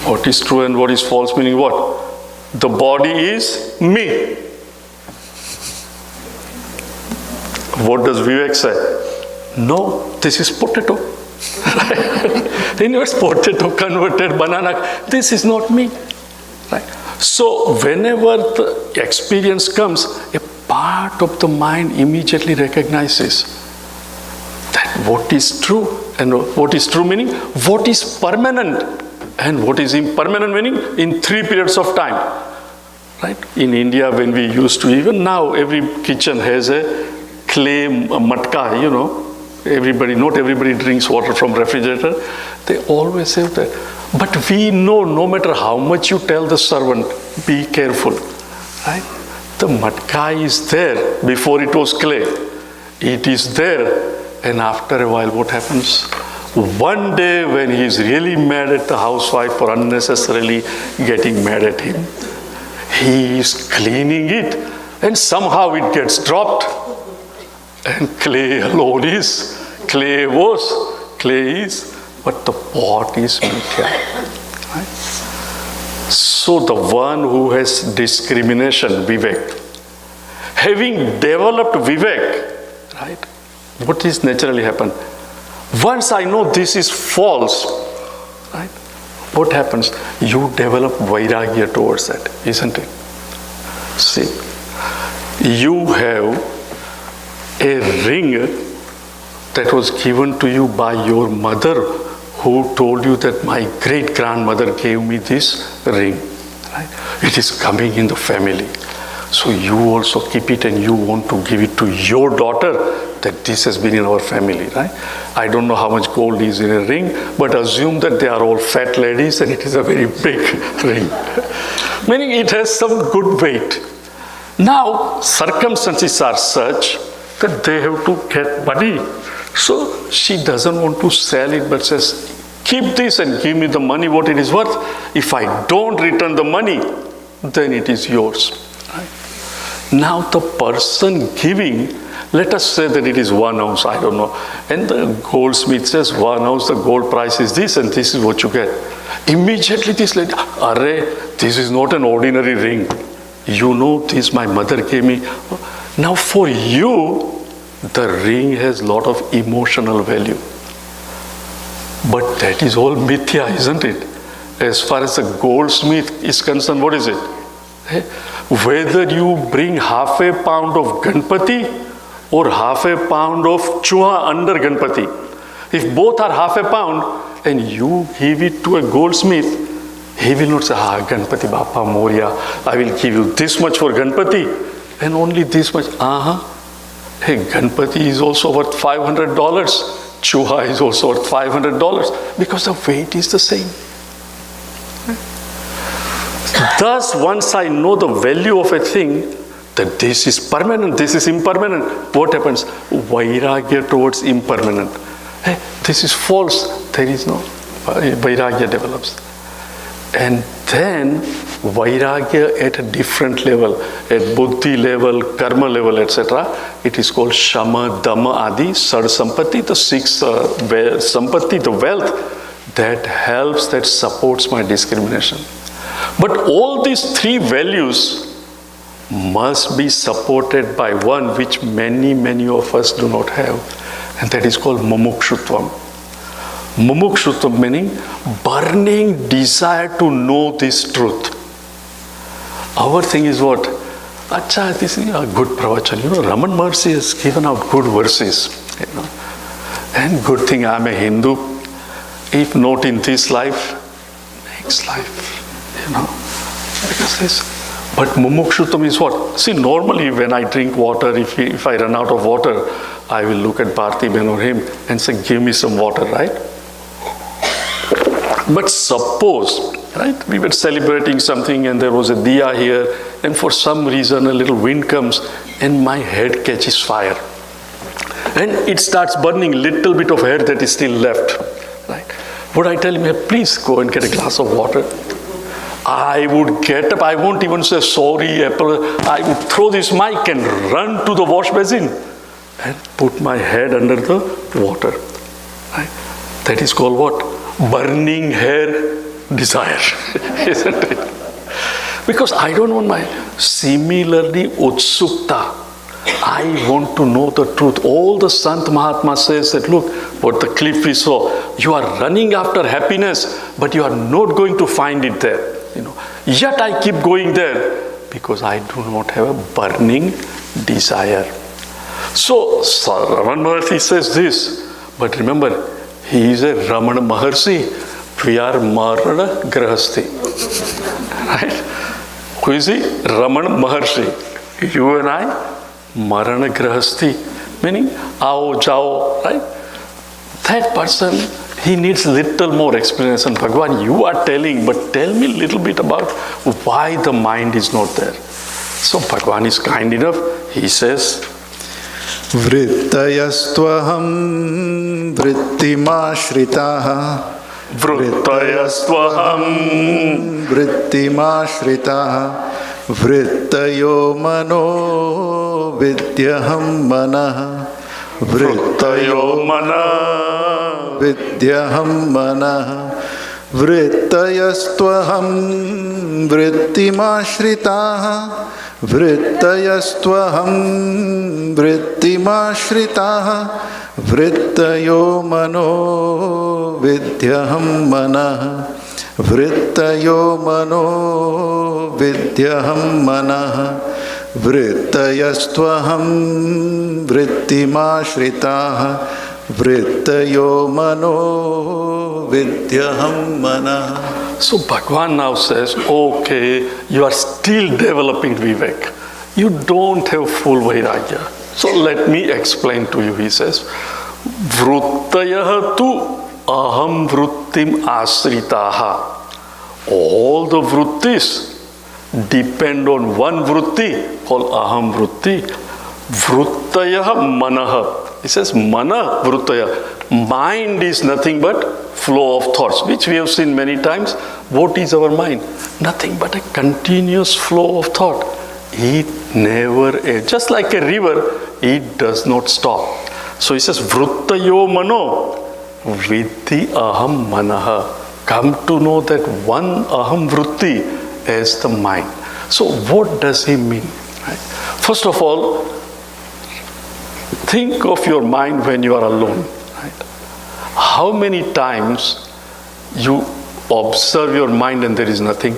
What is true and what is false meaning what? The body is me. What does Vivek say? No, this is potato. It's potato converted banana. This is not me. Right? So whenever the experience comes, a part of the mind immediately recognizes that what is true, and what is true meaning what is permanent, and what is impermanent meaning in 3 periods of time. Right? In India, when we used to, even now, every kitchen has a clay matka, not everybody drinks water from refrigerator. They always have that. But we know, no matter how much you tell the servant, be careful, right? The matka is there before it was clay. It is there, and after a while, what happens? One day, when he is really mad at the housewife for unnecessarily getting mad at him, he is cleaning it, and somehow it gets dropped. And clay alone is, clay is, but the pot is mithya. Right? So the one who has discrimination, Vivek, having developed Vivek, right? What is naturally happen? Once I know this is false, right? What happens? You develop Vairagya towards that, isn't it? See, you have a ring that was given to you by your mother, who told you that my great-grandmother gave me this ring. Right? It is coming in the family. So you also keep it and you want to give it to your daughter, that this has been in our family, right? I don't know how much gold is in a ring, but assume that they are all fat ladies and it is a very big ring. Meaning it has some good weight. Now, circumstances are such that they have to get money. So she doesn't want to sell it, but says, keep this and give me the money what it is worth. If I don't return the money, then it is yours. Right? Now the person giving, let us say that it is 1 ounce, I don't know. And the goldsmith says 1 ounce, the gold price is this and this is what you get. Immediately this lady, array, this is not an ordinary ring. You know this, my mother gave me. Now for you, the ring has a lot of emotional value. But that is all mithya, isn't it? As far as the goldsmith is concerned, what is it? Whether you bring half a pound of Ganpati or half a pound of chuha under Ganpati, if both are half a pound and you give it to a goldsmith, he will not say, Ganpati Bappa Moria, I will give you this much for Ganpati and only this much. Hey, Ganpati is also worth $500. Chuha is also worth $500 because the weight is the same. Thus, once I know the value of a thing, that this is permanent, this is impermanent, what happens? Vairagya towards impermanent. Hey, this is false, there is no. Vairagya develops. And then Vairagya at a different level, at buddhi level, karma level, etc. It is called Shama, Dhamma, Adi, Sada, Sampatti, the 6 Sampatti, the wealth that helps, that supports my discrimination. But all these 3 values must be supported by one which many of us do not have, and that is called mumukshutvam. Mumukshutvam meaning burning desire to know this truth. Our thing is what? Acha, this is a good pravachan. Raman Maharshi has given out good verses. And good thing I am a Hindu. If not in this life, next life. Because this. But mumukshutvam is what? See, normally when I drink water, if I run out of water, I will look at Parthiban or him and say, give me some water, right? But suppose right? We were celebrating something and there was a diya here, and for some reason a little wind comes and my head catches fire. And it starts burning, little bit of hair that is still left, right? Would I tell him, please go and get a glass of water? I would get up, I won't even say sorry, I would throw this mic and run to the wash basin and put my head under the water. Right? That is called what? Burning hair desire, isn't it? Because I don't want my, similarly utsukta, I want to know the truth. All the Sant Mahatma says that, look, what the cliff we saw, you are running after happiness, but you are not going to find it there. Yet I keep going there because I do not have a burning desire. So Ramana Maharshi says this, but remember, he is a Ramana Maharshi. We are Marana Grahasti. Right? Who is he? Ramana Maharshi. You and I, Marana Grahasti, meaning ao jao, right? That person, he needs little more explanation. Bhagwan, you are telling, but tell me a little bit about why the mind is not there. So Bhagwan is kind enough. He says, Vrittayastvaham vrittimashritaha Vrittayastvaham vrittimashritaha vrittayo mano vidyaham manah Vrittayo mana vidyaham manah vrittayastvaham vrittimashritaha vrittayastvaham vrittimashritaha vrittayo mano vidyaham manah vrittayo mano vidyaham manah vrittayastvaham vrittimashritaha vrittayo mano vidyaham manah. So Bhagwan now says, okay, you are still developing Vivek. You don't have full Vairagya. So let me explain to you, he says, Vrittayaha tu aham vrittim asritaha. All the vrittis depend on one vritti called aham vritti. Vrittayaha manaha. He says, mana vrittaya. Mind is nothing but flow of thoughts, which we have seen many times. What is our mind? Nothing but a continuous flow of thought. It never ends. Just like a river, it does not stop. So he says, vrittayo mano vidhi aham manaha. Come to know that one aham vritti is the mind. So what does he mean? Right? First of all, think of your mind when you are alone. Right? How many times you observe your mind and there is nothing?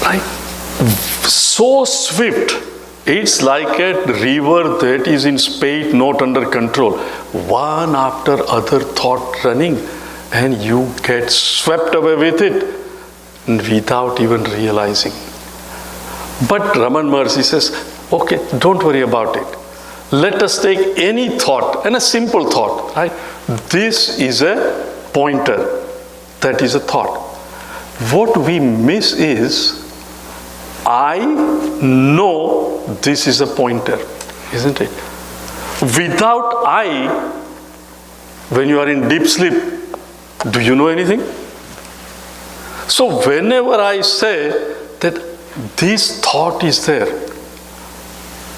Right? So swift. It's like a river that is in spate, not under control. One after other thought running, and you get swept away with it without even realizing. But Ramana Maharshi says, okay, don't worry about it. Let us take any thought, and a simple thought, right? This is a pointer. That is a thought. What we miss is, I know this is a pointer, isn't it? Without I, when you are in deep sleep, do you know anything? So whenever I say that this thought is there,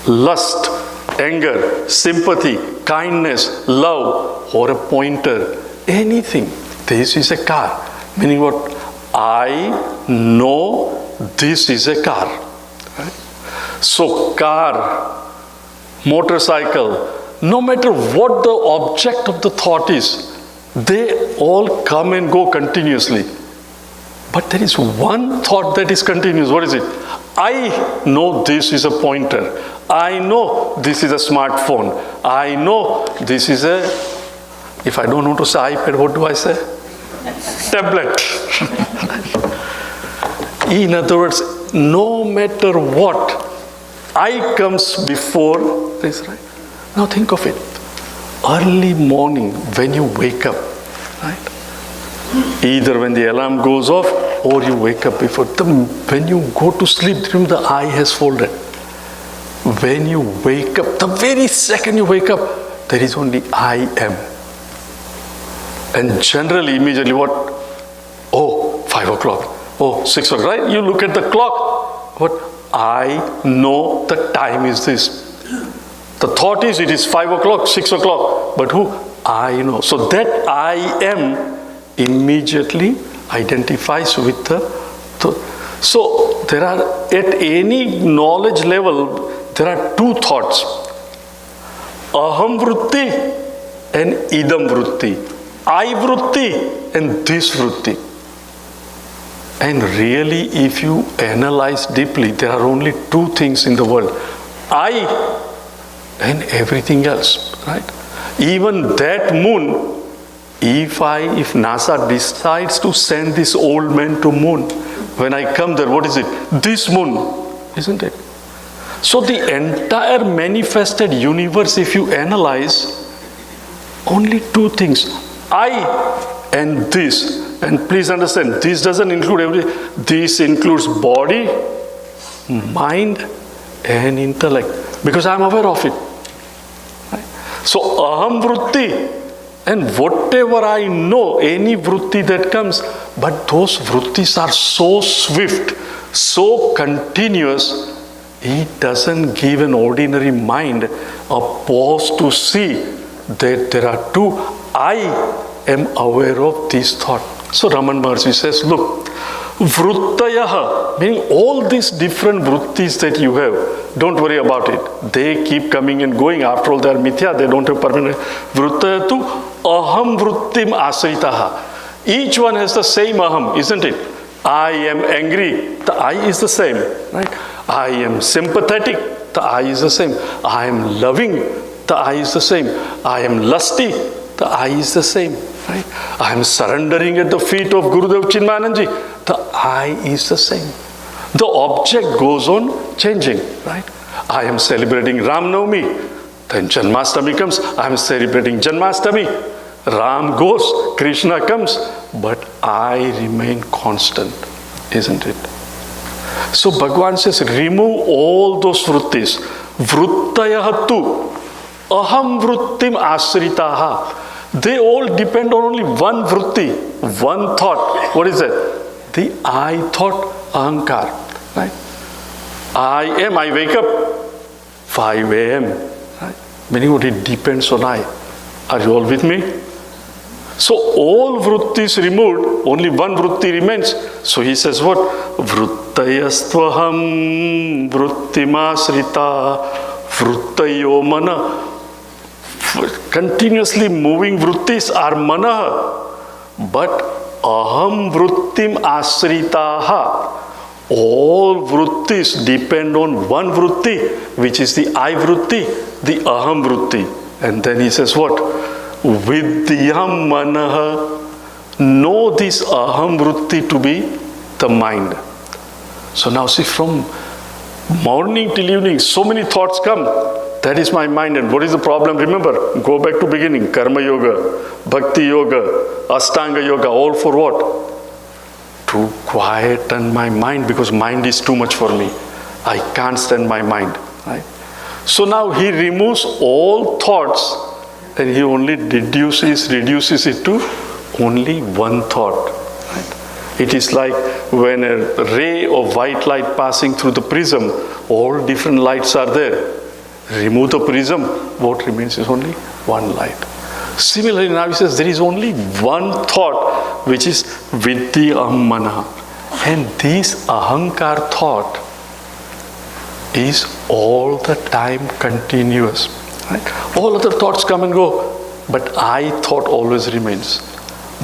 lust, anger, sympathy, kindness, love, or a pointer, anything, this is a car. Meaning what? I know this is a car. Right? So car, motorcycle, no matter what the object of the thought is, they all come and go continuously. But there is one thought that is continuous. What is it? I know this is a pointer. I know this is a smartphone. I know this is a, if I don't want to say iPad, what do I say? Tablet. In other words, no matter what, I comes before this, right? Now think of it. Early morning when you wake up, right? Either when the alarm goes off or you wake up before. When you go to sleep, remember the I has folded. When you wake up, the very second you wake up, there is only I am. And generally, immediately what? Oh, 5 o'clock. Oh, 6 o'clock, right? You look at the clock. What? I know the time is this. The thought is it is 5 o'clock, 6 o'clock. But who? I know. So that I am immediately identifies with the. So there are, at any knowledge level, there are two thoughts. Aham vritti and idam vritti. I vritti and this vritti. And really, if you analyze deeply, there are only two things in the world. I and everything else, right? Even that moon, if NASA decides to send this old man to moon, when I come there, what is it? This moon, isn't it? So the entire manifested universe, if you analyze, only two things. I and this. And please understand, this doesn't include everything. This includes body, mind, and intellect. Because I'm aware of it. Right? So aham vritti, and whatever I know, any vritti that comes, but those vrittis are so swift, so continuous, it doesn't give an ordinary mind a pause to see that there are two. I am aware of this thought. So Raman Maharshi says, look, vrittayaha, meaning all these different vrittis that you have, don't worry about it. They keep coming and going. After all, they are mithya, they don't have permanent. Vrittayatu aham vrittim asritaha. Each one has the same aham, isn't it? I am angry, the I is the same, right? I am sympathetic, the I is the same. I am loving, the I is the same. I am lusty, the I is the same, right? I am surrendering at the feet of Gurudev Chinmayananji, the I is the same. The object goes on changing, right? I am celebrating Ram Navami, then Janmashtami comes, I am celebrating Janmashtami. Ram goes, Krishna comes, but I remain constant, isn't it? So Bhagavan says, remove all those vrittis. Vrittayahatu aham vrittim asritaha. They all depend on only one vritti, one thought. What is that? The I thought, ahankar, right? I wake up 5 a.m., right? Meaning what, it depends on I. Are you all with me? So all vrittis removed, only one vritti remains. So he says what? Vrittayastvaham vrittimasrita vrittayo mana. Continuously moving vrittis are mana. But aham vrittim asritaha. All vrittis depend on one vritti, which is the I vritti, the aham vritti. And then he says what? Vidyam manaha. Know this aham vritti to be the mind. So now see, from morning till evening, so many thoughts come. That is my mind. And what is the problem? Remember, go back to beginning. Karma yoga, bhakti yoga, ashtanga yoga, all for what? To quieten my mind, because mind is too much for me. I can't stand my mind, right? So now he removes all thoughts and he only reduces it to only one thought. Right? It is like when a ray of white light passing through the prism, all different lights are there. Remove the prism, what remains is only one light. Similarly, now he says there is only one thought, which is vidyam manaha. And this ahankar thought is all the time continuous. Right? All other thoughts come and go, but I thought always remains.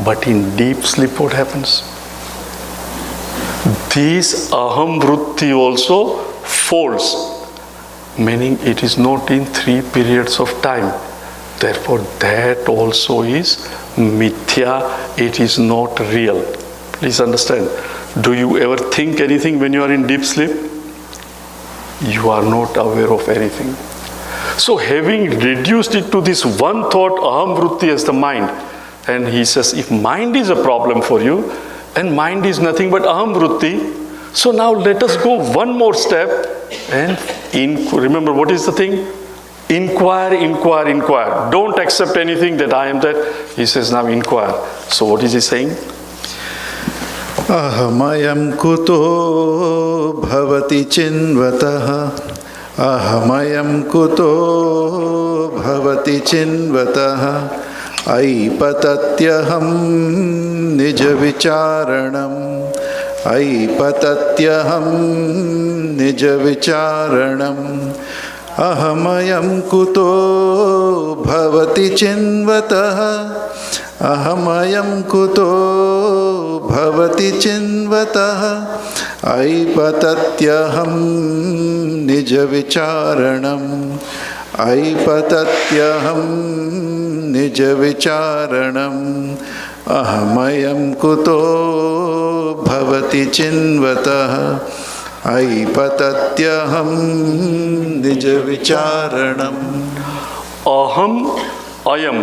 But in deep sleep, what happens? This aham vritti also folds, meaning it is not in 3 periods of time. Therefore, that also is mithya, it is not real. Please understand. Do you ever think anything when you are in deep sleep? You are not aware of anything. So having reduced it to this one thought, aham vritti as the mind, And he says, if mind is a problem for you, and mind is nothing but aham vritti, so now let us go one more step and remember what is the thing? Inquire, inquire, inquire. Don't accept anything that I am that. He says now inquire. So what is he saying? Ahamayam kuto bhavati chinvataha. Ahamayam kuto bhavati chinvataha. Aipatatyaham nija vicharanam. Aipatatyaham nija vicharanam. Ahamayam kuto bhavati chinvataha. Ahamayam kuto bhavati chinvataha. Aipatatyaham nija vicharanam. Aipatatyaham nija vicharanam. Ahamayam kuto bhavati chinvataha. Aipatatyaham nija vicharanam. Aham, ayam.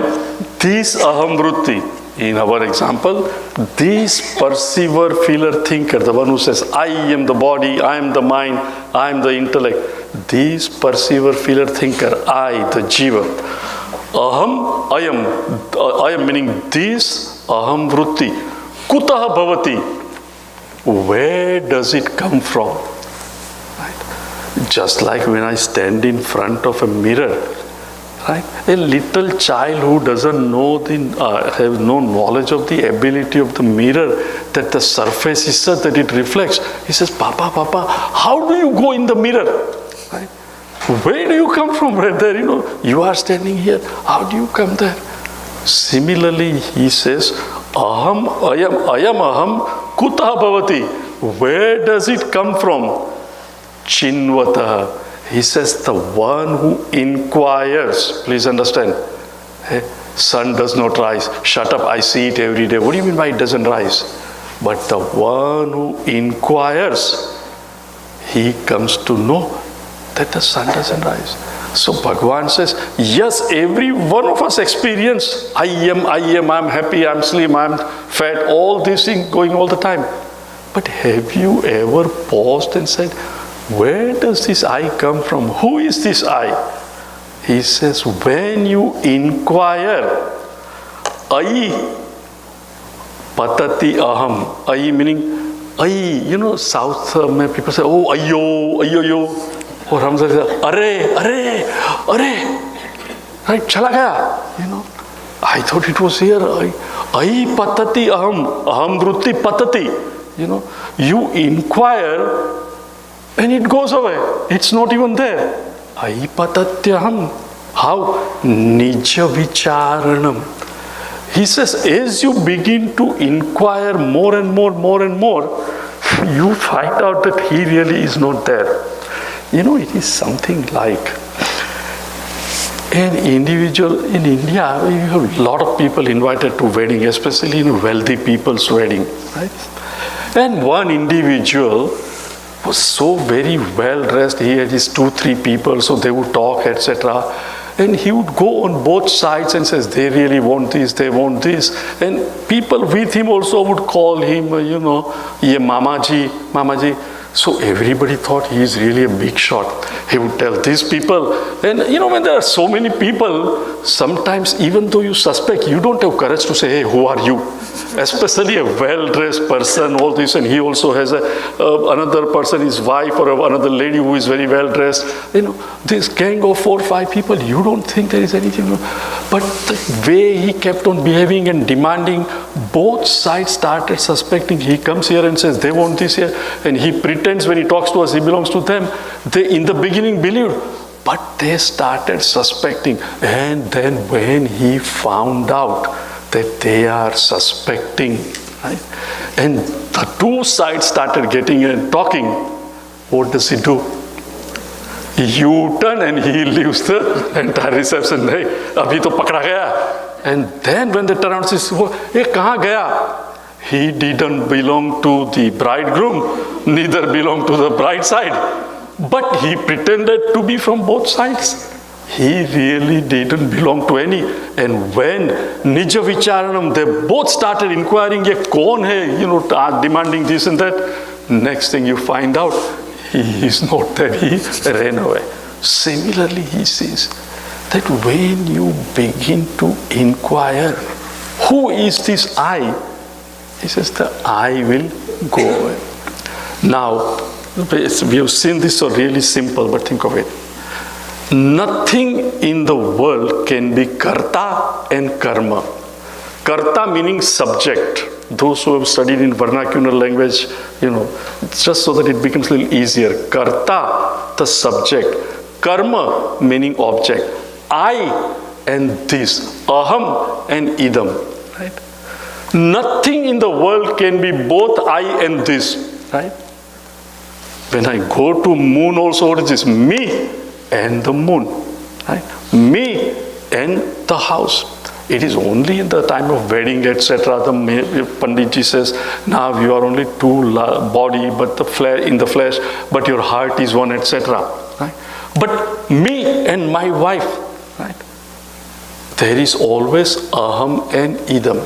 This aham vritti, in our example, this perceiver, feeler, thinker, the one who says, I am the body, I am the mind, I am the intellect. This perceiver, feeler, thinker, I, the jiva. Aham, ayam meaning this aham vritti. Kutaha bhavati. Where does it come from? Right? Just like when I stand in front of a mirror, right? A little child who doesn't know have no knowledge of the ability of the mirror, that the surface is such that it reflects. He says, Papa, how do you go in the mirror? Right? Where do you come from? Right there, you are standing here. How do you come there? Similarly, he says, aham, ayam aham, kutaha bhavati. Where does it come from? Chinvataha. He says, the one who inquires. Please understand. Sun does not rise. Shut up, I see it every day. What do you mean by it doesn't rise? But the one who inquires, he comes to know that the sun doesn't rise. So Bhagavan says, yes, every one of us experience, I am, I'm happy, I'm slim, I'm fat, all these things going all the time. But have you ever paused and said, where does this I come from? Who is this I? He says, when you inquire, I patati aham. I meaning, I, South people say, oh, ayo. Or hum say, are. Right, chala gaya. I thought it was here. I patati aham vritti patati. You inquire and it goes away. It's not even there. Ai patatyaham. How? Nija vicharanam. He says, as you begin to inquire more and more, you find out that he really is not there. It is something like an individual in India, you have a lot of people invited to wedding, especially in wealthy people's wedding, right? And one individual was so very well dressed. He had his 2-3 people, so they would talk, etc. And he would go on both sides and says, they really want this, they want this. And people with him also would call him, ye Mamaji. So everybody thought he is really a big shot. He would tell these people. And when there are so many people, sometimes even though you suspect, you don't have courage to say, hey, who are you? Especially a well-dressed person, all this, and he also has another person, his wife or another lady who is very well-dressed. This gang of 4 or 5 people, you don't think there is anything wrong. But the way he kept on behaving and demanding, both sides started suspecting. He comes here and says, they want this here, and he pretends when he talks to us, he belongs to them. They in the beginning believed, but they started suspecting. And then when he found out that they are suspecting, right? And the 2 sides started getting and talking. What does he do? You turn and he leaves the entire reception. Hey, abhi to pakda gaya. And then when they turn around, he says, hey, kahan gaya? He didn't belong to the bridegroom, neither belong to the bride side. But he pretended to be from both sides. he really didn't belong to any. And when Nija Vicharanam, they both started inquiring, ye kaun hai, demanding this and that. Next thing you find out, he is not there, he ran away. Similarly, he says that when you begin to inquire, who is this I? He says, the I will go away. Now, we have seen this so really simple, but think of it. Nothing in the world can be karta and karma. Karta meaning subject. Those who have studied in vernacular language, just so that it becomes a little easier. Karta, the subject. Karma meaning object. I and this. Aham and idam. Right? Nothing in the world can be both I and this. Right? When I go to moon also, what is this? Me and the moon. Right? Me and the house. It is only in the time of wedding, etc. The Panditji says, now you are only two body, but in the flesh, but your heart is one, etc. Right? But me and my wife, right? There is always aham and idam.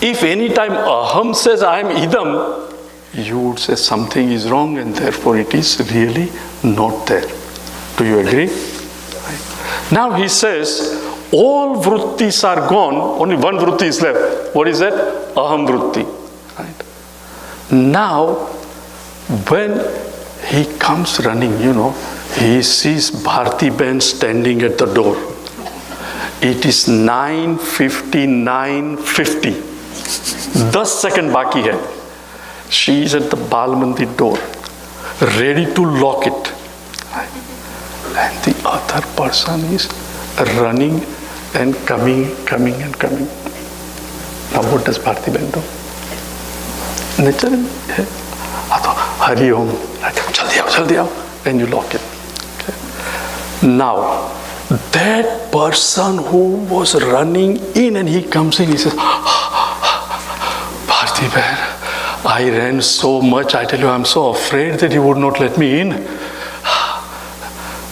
If any time aham says I am idam, you would say something is wrong and therefore it is really not there. Do you agree? Right. Now he says, all vrittis are gone, only one vritti is left. What is that? Aham vritti. Right. Now, when he comes running, he sees Bharti Ben standing at the door. It is 9:50, 9:50. 10 seconds baki hai. She is at the Bal Mandir door, ready to lock it. And the other person is running and coming. Now what does Bharti Ben do? Naturally, Hari Om, jaldi aao, and you lock it. Okay. Now, that person who was running in and he comes in, he says, Bharti Ben, I ran so much, I tell you, I'm so afraid that you would not let me in.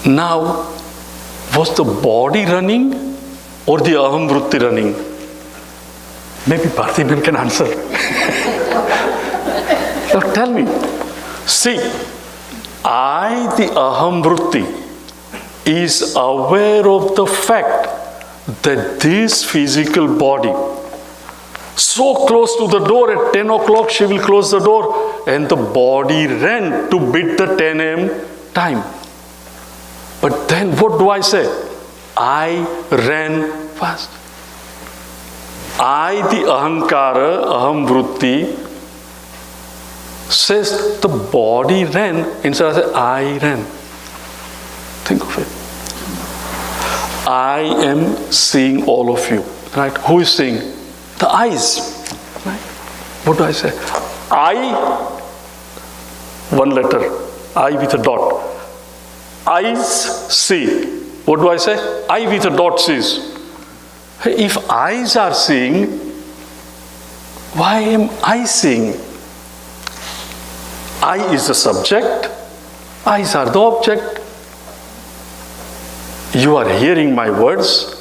Now, was the body running or the aham vritti running? Maybe Bharti Ben can answer. Now tell me. See, I, the aham vritti, is aware of the fact that this physical body, so close to the door, at 10 o'clock she will close the door, and the body ran to beat the 10 a.m. time. But then what do I say? I ran fast. I, the ahankara, aham vritti, says the body ran, instead I say I ran. Think of it. I am seeing all of you. Right? Who is seeing? The eyes. Right? What do I say? I, one letter, I with a dot. Eyes see. What do I say? I with a dot sees. If eyes are seeing, why am I seeing? I is the subject, eyes are the object. You are hearing my words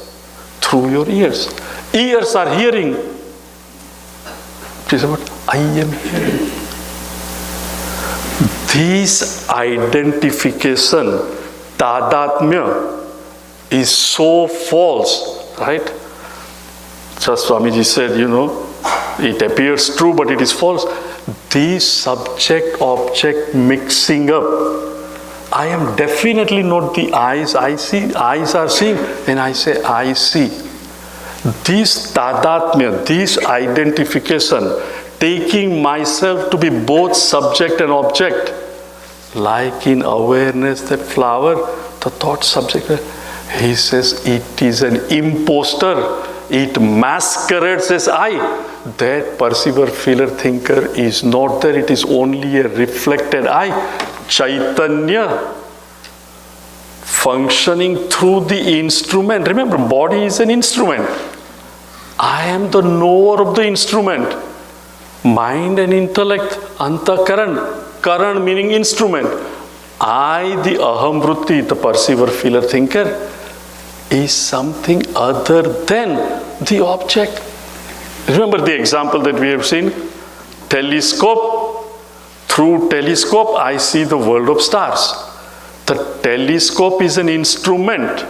through your ears. Ears are hearing. It is what I am hearing. This identification, tadatmya, is so false, right? Just Swamiji said, it appears true, but it is false. This subject-object mixing up. I am definitely not the eyes. I see, eyes are seeing, and I say, I see. This tadatmya, this identification, taking myself to be both subject and object, like in awareness, that flower, the thought subject, he says it is an imposter. It masquerades as I. That perceiver, feeler, thinker is not there. It is only a reflected I. Chaitanya functioning through the instrument. Remember, body is an instrument. I am the knower of the instrument. Mind and intellect, antakaran. Karan meaning instrument. I, the aham vritti, the perceiver, feeler, thinker, is something other than the object. Remember the example that we have seen? Telescope. Through telescope, I see the world of stars. The telescope is an instrument.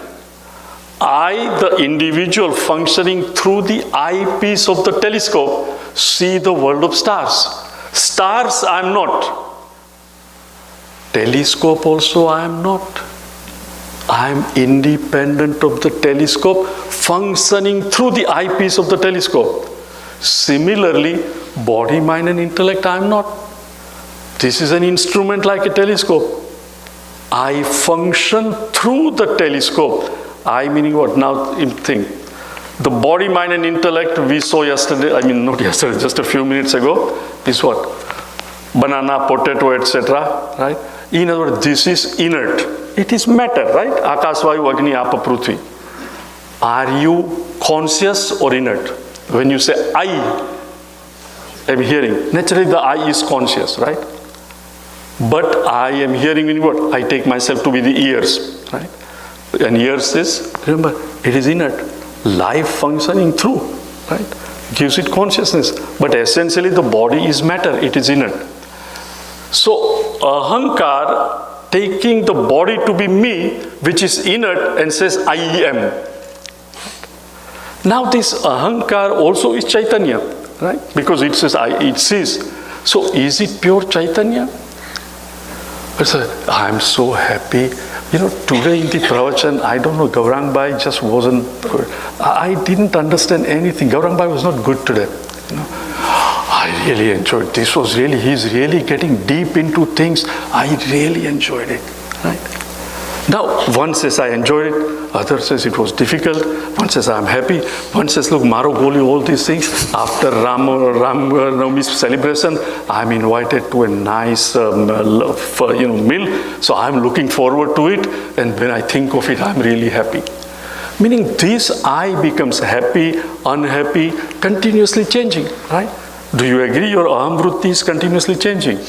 I, the individual functioning through the eyepiece of the telescope, see the world of stars. Stars, I am not. Telescope also, I am not. I am independent of the telescope, functioning through the eyepiece of the telescope. Similarly, body, mind, and intellect, I am not. This is an instrument like a telescope. I function through the telescope. I meaning what? Now think. The body, mind, and intellect we saw yesterday, not yesterday, just a few minutes ago, is what? Banana, potato, etc. Right? In other words, this is inert. It is matter, right? Akash, Vayu, Agni, Apa, Prithvi. Are you conscious or inert? When you say I am hearing, naturally the I is conscious, right? But I am hearing meaning what? I take myself to be the ears, right? And ears is, remember, it is inert. Life functioning through, right? Gives it consciousness. But essentially the body is matter, it is inert. So ahankar taking the body to be me, which is inert, and says I am. Now this ahankar also is Chaitanya, right? Because it says it sees. So is it pure Chaitanya? I am so happy. Today in the pravachan, I don't know, Gaurangbhai just wasn't good. I didn't understand anything. Gaurangbhai was not good today. I really enjoyed. This was really, he's really getting deep into things. I really enjoyed it. Right? Now, one says I enjoyed it, other says it was difficult, one says I'm happy, one says, look, Maro Goli, all these things. After Ram Navami's celebration, I'm invited to a nice meal, so I'm looking forward to it, and when I think of it, I'm really happy. Meaning this I becomes happy, unhappy, continuously changing, right? Do you agree your aham vritti is continuously changing?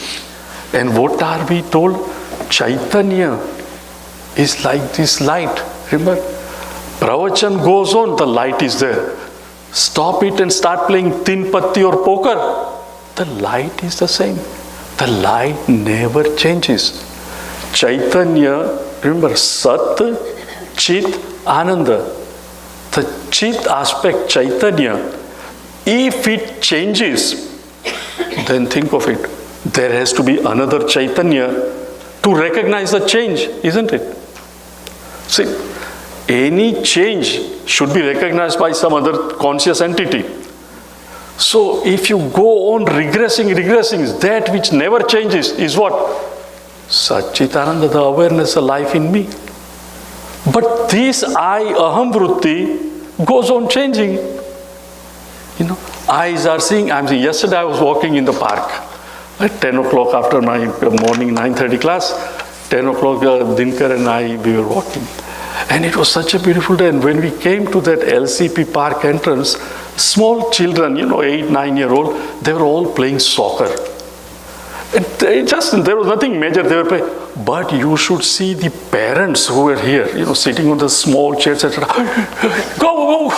And what are we told? Chaitanya is like this light. Remember, pravachan goes on, the light is there. Stop it and start playing tin patti or poker. The light is the same. The light never changes. Chaitanya, remember, Sat, Chit, Ananda. The Chit aspect, Chaitanya, if it changes, then think of it. There has to be another Chaitanya to recognize the change, isn't it? See, any change should be recognized by some other conscious entity. So if you go on regressing, that which never changes is what? Satchitananda, the awareness, the life in me. But this I, aham vritti, goes on changing. Eyes are seeing, I'm seeing. Yesterday I was walking in the park at 10 o'clock after my morning 9:30 class. 10 o'clock, Dinkar and I, we were walking. And it was such a beautiful day. And when we came to that LCP park entrance, small children, 8, 9-year-old, they were all playing soccer. And there was nothing major they were playing. But you should see the parents who were here, sitting on the small chairs, etc. Go,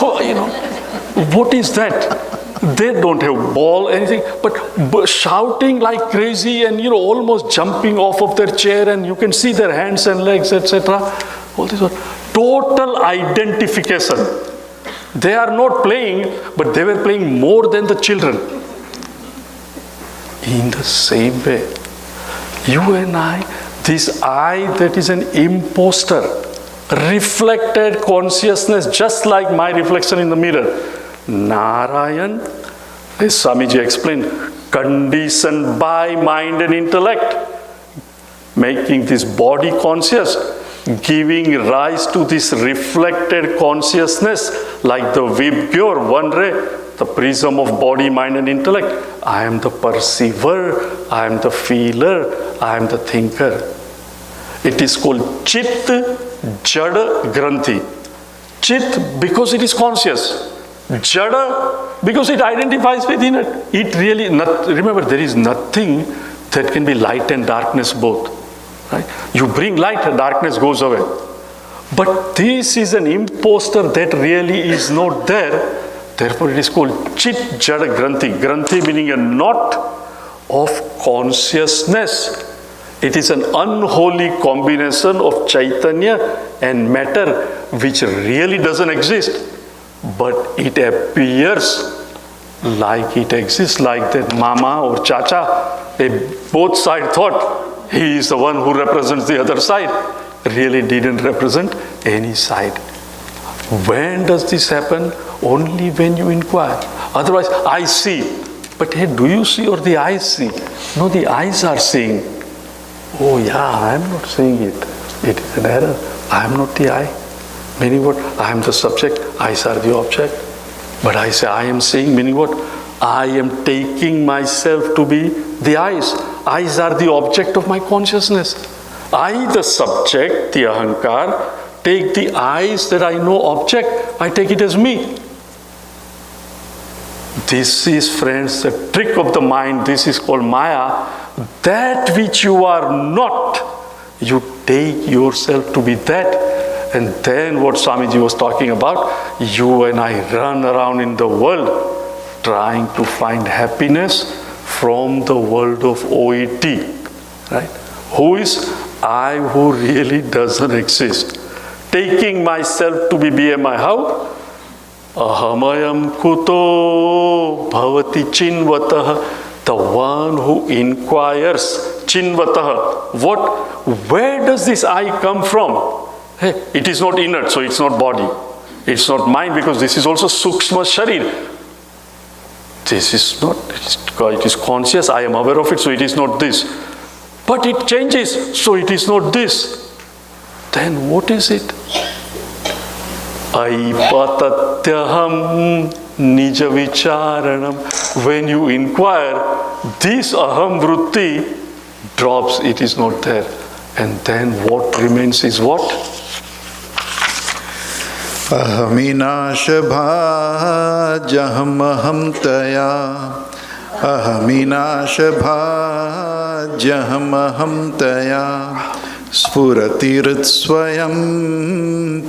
What is that? They don't have ball, anything, but shouting like crazy and, almost jumping off of their chair, and you can see their hands and legs, etc. All this was total identification. They are not playing, but they were playing more than the children. In the same way, you and I, this I that is an imposter, reflected consciousness, just like my reflection in the mirror. Narayan, as Swamiji explained, conditioned by mind and intellect, making this body conscious, giving rise to this reflected consciousness like the Vibgyor, one ray, the prism of body, mind and intellect. I am the perceiver, I am the feeler, I am the thinker. It is called Chit Jada Granthi. Chit because it is conscious. Jada because it identifies within it. It really, remember, there is nothing that can be light and darkness both. Right? You bring light, darkness goes away. But this is an imposter that really is not there. Therefore, it is called Chit Jada Granthi. Granthi meaning a knot of consciousness. It is an unholy combination of Chaitanya and matter which really doesn't exist. But it appears like it exists, like that mama or chacha. They both sides thought he is the one who represents the other side. Really didn't represent any side. When does this happen? Only when you inquire. Otherwise, I see. But hey, do you see or the eyes see? No, the eyes are seeing. Oh yeah, I am not seeing it. It is an error. I am not the eye. Meaning what? I am the subject. Eyes are the object. But I say I am seeing, meaning what? I am taking myself to be the eyes. Eyes are the object of my consciousness. I, the subject, the ahankar, take the eyes that I know object. I take it as me. This is, friends, the trick of the mind. This is called Maya. That which you are not, you take yourself to be that. And then what Swamiji was talking about, you and I run around in the world trying to find happiness from the world of OET. Right? Who is I who really doesn't exist? Taking myself to be BMI. How? Ahamayam kuto bhavati chinvatah. The one who inquires, chinvatah. What? Where does this I come from? Hey, it is not inert, so it's not body. It's not mind, because this is also sukshma sharir. This is not, it is conscious, I am aware of it, so it is not this. But it changes, so it is not this. Then what is it? Aipatatyaham nija vicharanam. When you inquire, this aham vritti drops, it is not there. And then what remains is what? Ahaminashabhajaham aham taya. Ahaminashabhajaham aham taya. Spuratihritsvayam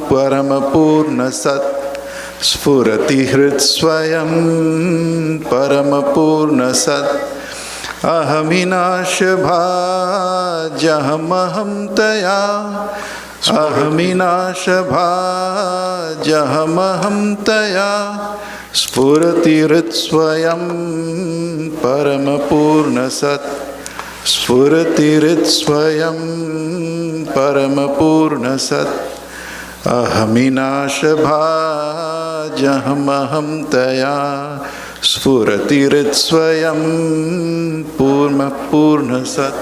paramapurna sat. Spuratihritsvayam paramapurna sat. Ahaminashabhajaham aham taya. Ahaminashabhajaham aham taya. Spuratihritsvayam paramapurna sat. Spuratihritsvayam paramapurna sat. Ahaminashabhajaham aham taya. Spuratihritsvayam purna sat.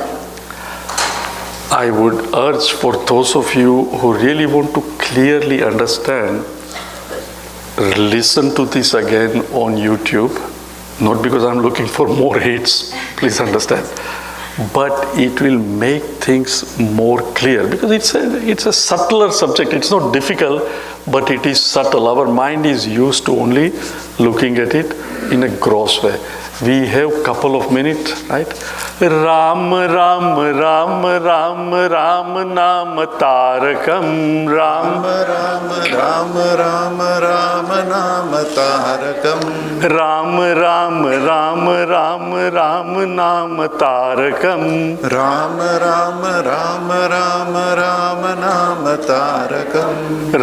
I would urge for those of you who really want to clearly understand, listen to this again on YouTube. Not because I'm looking for more hits, please understand. But it will make things more clear, because it's a subtler subject. It's not difficult, but it is subtle. Our mind is used to only looking at it in a gross way. We have a couple of minutes, right? Ram, Ram, Ram, Ram, Ram, Nam, Tarakam, Ram, Ram, Ram, Ram, Ram, Nam, Tarakam. Ram, Ram, Ram, Ram, Ram, Nam, Tarakam. Ram, Ram, Ram, Ram, Ram, Nam, Tarakam.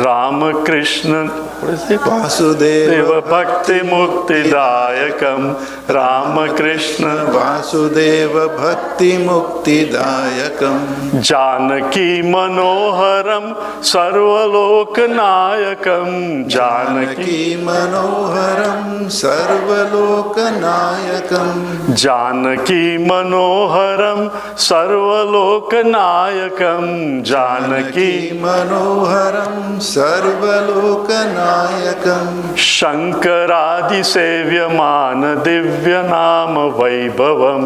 Ram Krishna, what is it? Vasudeva Bhakti Mukti Dayakam. Ram Krishna Vasudeva Bhakti Mukti Dayakam. Janaki Manoharam Sarvalokanayakam. Janaki Manoharam Sarvalokanayakam. Janaki Manoharam Sarvalokanayakam. Janaki Manoharam Sarvalokanayakam. Shankaradi Sevyamana Divyanama Vaibhavam.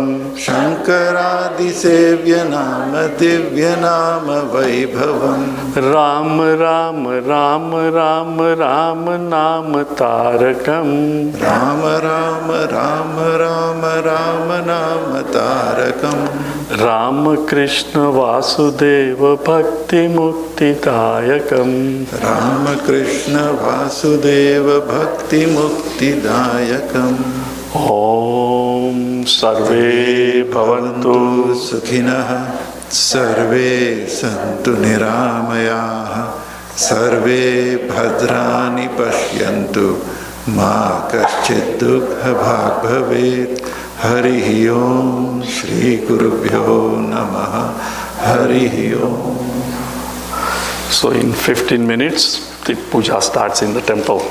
शङ्करादिसेव्य नाम दिव्य नाम वैभवम् राम राम राम राम राम नाम तारकम् राम राम राम राम राम नाम तारकम् राम कृष्ण वासुदेव भक्ति मुक्तिदायकम् राम कृष्ण वासुदेव भक्ति मुक्तिदायकम् ॐ सर्वे भवन्तु सुखिनः सर्वे सन्तु निरामयाः सर्वे भद्राणि पश्यन्तु मा कश्चित् दुःखभाग् भवेत् हरिः ओम श्री गुरुभ्यो नमः हरिः ओम. So in 15 minutes, the puja starts in the temple.